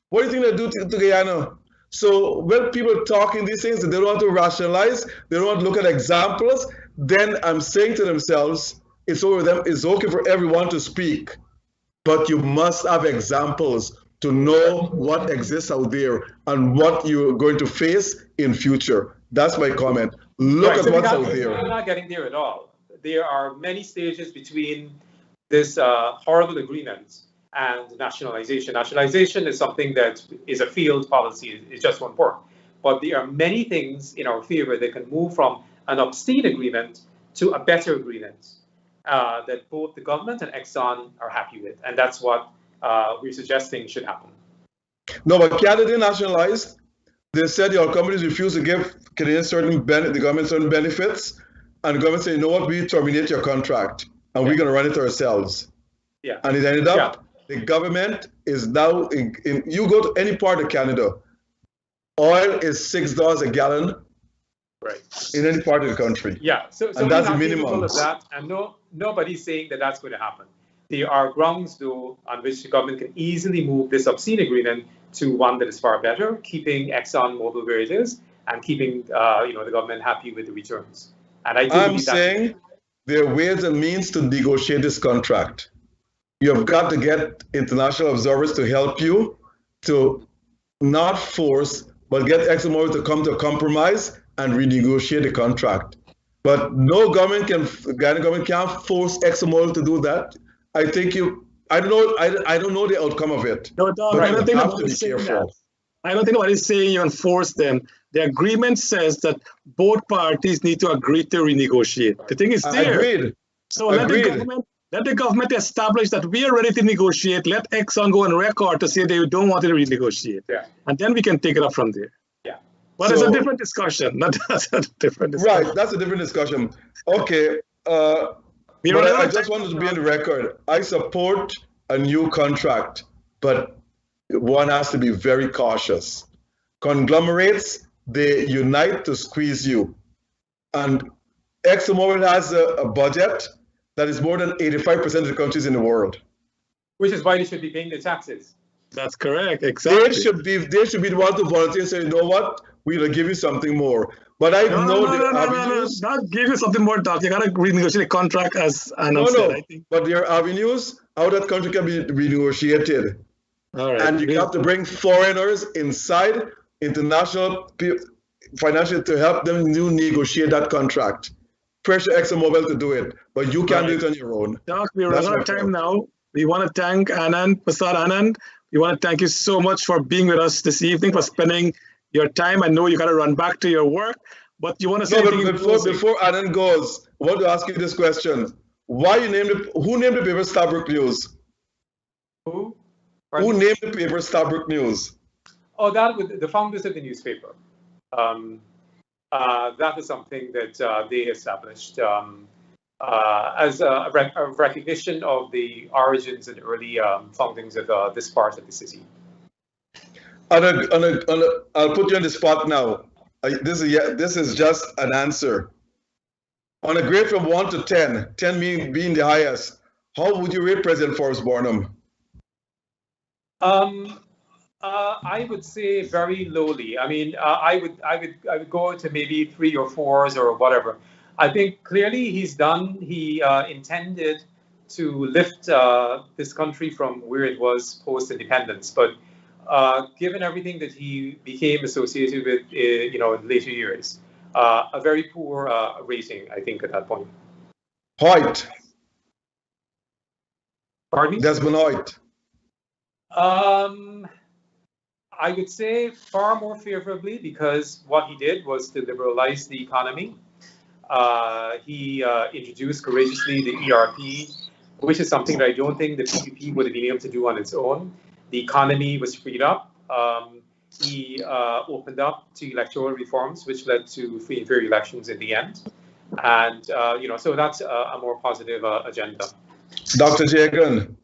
What do you think they do to Guyana? So when people are talking these things, they don't want to rationalize, they don't want to look at examples, then I'm saying to themselves, it's over them. It's okay for everyone to speak, but you must have examples to know what exists out there and what you're going to face in future. That's my comment. Look at what's out there. We're not getting there at all. There are many stages between this horrible agreement and nationalization. Nationalization is something that is a field policy. It just won't work. But there are many things in our favor that can move from an obscene agreement to a better agreement that both the government and Exxon are happy with. And that's what we're suggesting should happen. No, but Canada nationalized. They said the oil companies refused to give Canadians the government certain benefits. And the government said, you know what, we terminate your contract and we're going to run it ourselves. Yeah. And it ended up, the government is now, you go to any part of Canada, oil is $6 a gallon. Right. In any part of the country. Yeah, so and that's the minimum. Of that, and nobody's saying that that's going to happen. There are grounds, though, on which the government can easily move this obscene agreement to one that is far better, keeping ExxonMobil where it is, and keeping the government happy with the returns. And I'm saying there are ways and means to negotiate this contract. You have got to get international observers to help you to not force but get ExxonMobil to come to a compromise and renegotiate the contract. But no government Guyana government can't force ExxonMobil to do that. I think I don't know the outcome of it. No, Doc, I don't think nobody's saying that. I don't think nobody's saying you enforce them. The agreement says that both parties need to agree to renegotiate. The thing is there. Agreed. So let the government establish that we are ready to negotiate. Let Exxon go on record to say they don't want to renegotiate. Yeah. And then we can take it up from there. Yeah. But it's a different discussion. That's a different discussion. Right, that's a different discussion. Okay. But I just wanted to be on the record. I support a new contract, but one has to be very cautious. Conglomerates, they unite to squeeze you. And ExxonMobil has a budget that is more than 85% of the countries in the world. Which is why they should be paying the taxes. That's correct, exactly. They should be the ones to volunteer and say, you know what, we'll give you something more. But I know the avenues. Not give you something more, Doc. You got to renegotiate a contract as Anand said, I think. But there are avenues how that contract can be renegotiated. All right. And you have to bring foreigners inside, international financial, to help them negotiate that contract. Pressure ExxonMobil to do it, but you can't do it on your own. Doc, we're running out of time now. We want to thank Prasad Anand. We want to thank you so much for being with us this evening, for spending your time. I know you got to run back to your work, but you want to say before Anand goes, I want to ask you this question. Who named the paper Starbrook News? Who? Who named the paper Starbrook News? Oh, that was the founders of the newspaper. That is something that they established as a recognition of the origins and early foundings of this part of the city. I'll put you on the spot now. This is just an answer. On a grade from 1 to 10, 10 being the highest, how would you rate President Forrest Barnum? I would say very lowly. I mean, I would go to maybe 3 or 4s or whatever. I think clearly he intended to lift this country from where it was post-independence, but given everything that he became associated with, in later years, a very poor rating, I think, at that point. Hoyt. Pardon me? Desmond Hoyt. I would say far more favorably, because what he did was to liberalize the economy. He introduced courageously the ERP, which is something that I don't think the PPP would have been able to do on its own. The economy was freed up. He opened up to electoral reforms, which led to free and fair elections in the end. And, so that's a more positive agenda. Dr. Jagan.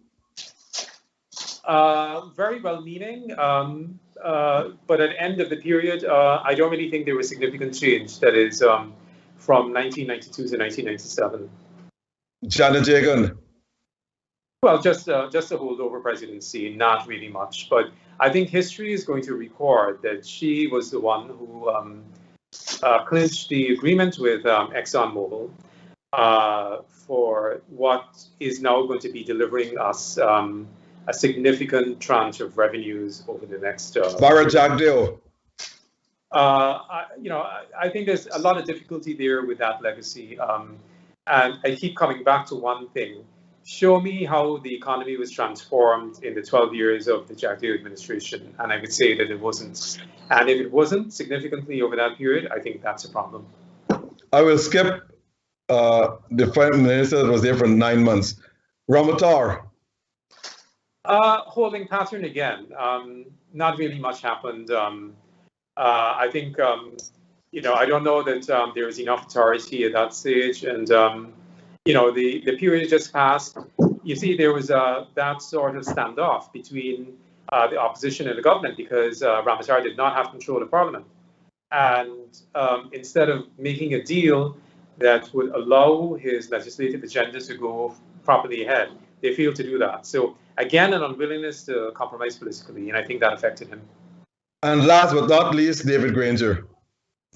Very well-meaning, but at the end of the period, I don't really think there was significant change. That is from 1992 to 1997. Janet Jagan. Well, just a holdover presidency, not really much. But I think history is going to record that she was the one who clinched the agreement with ExxonMobil for what is now going to be delivering us a significant tranche of revenues over the next. Barra Jagdeo. I think there's a lot of difficulty there with that legacy, and I keep coming back to one thing. Show me how the economy was transformed in the 12 years of the Jagdeo administration, and I would say that it wasn't. And if it wasn't significantly over that period, I think that's a problem. I will skip the Prime Minister that was there for 9 months. Ramatar. Holding pattern again. Not really much happened. I think, I don't know that there is enough authority at that stage. And, the period just passed. You see, there was that sort of standoff between the opposition and the government, because Ramatar did not have control of parliament. And instead of making a deal that would allow his legislative agenda to go properly ahead, they failed to do that. So again, an unwillingness to compromise politically, and I think that affected him. And last but not least, David Granger.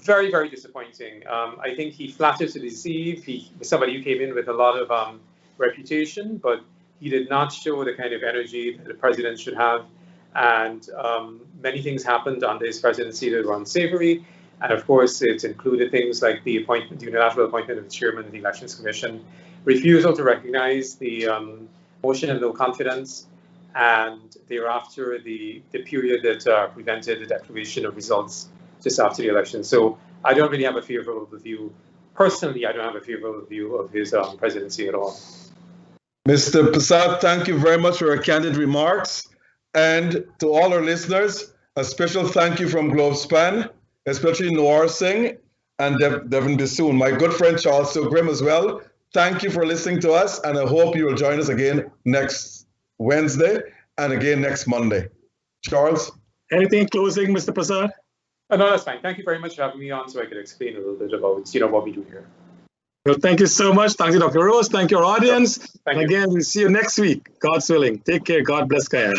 Very, very disappointing. I think he flattered to deceive. He was somebody who came in with a lot of reputation, but he did not show the kind of energy that the president should have. And many things happened under his presidency that were unsavory. And of course, it's included things like the unilateral appointment of the chairman of the Elections Commission, refusal to recognize the motion of no confidence, and thereafter the period that prevented the declaration of results just after the election. So I don't really have a favorable view. Personally, I don't have a favorable view of his presidency at all. Mr. Prasad, thank you very much for your candid remarks. And to all our listeners, a special thank you from Globespan, especially Noor Singh and Devin Bissoon. My good friend Charles Grim as well. Thank you for listening to us, and I hope you will join us again next Wednesday and again next Monday. Charles? Anything closing, Mr. Prasad? No, that's fine. Thank you very much for having me on so I could explain a little bit about what we do here. Well, thank you so much. Thank you, Dr. Rose. Thank you, our audience. Thank and you. again, we'll see you next week, God's willing. Take care. God bless Guyana.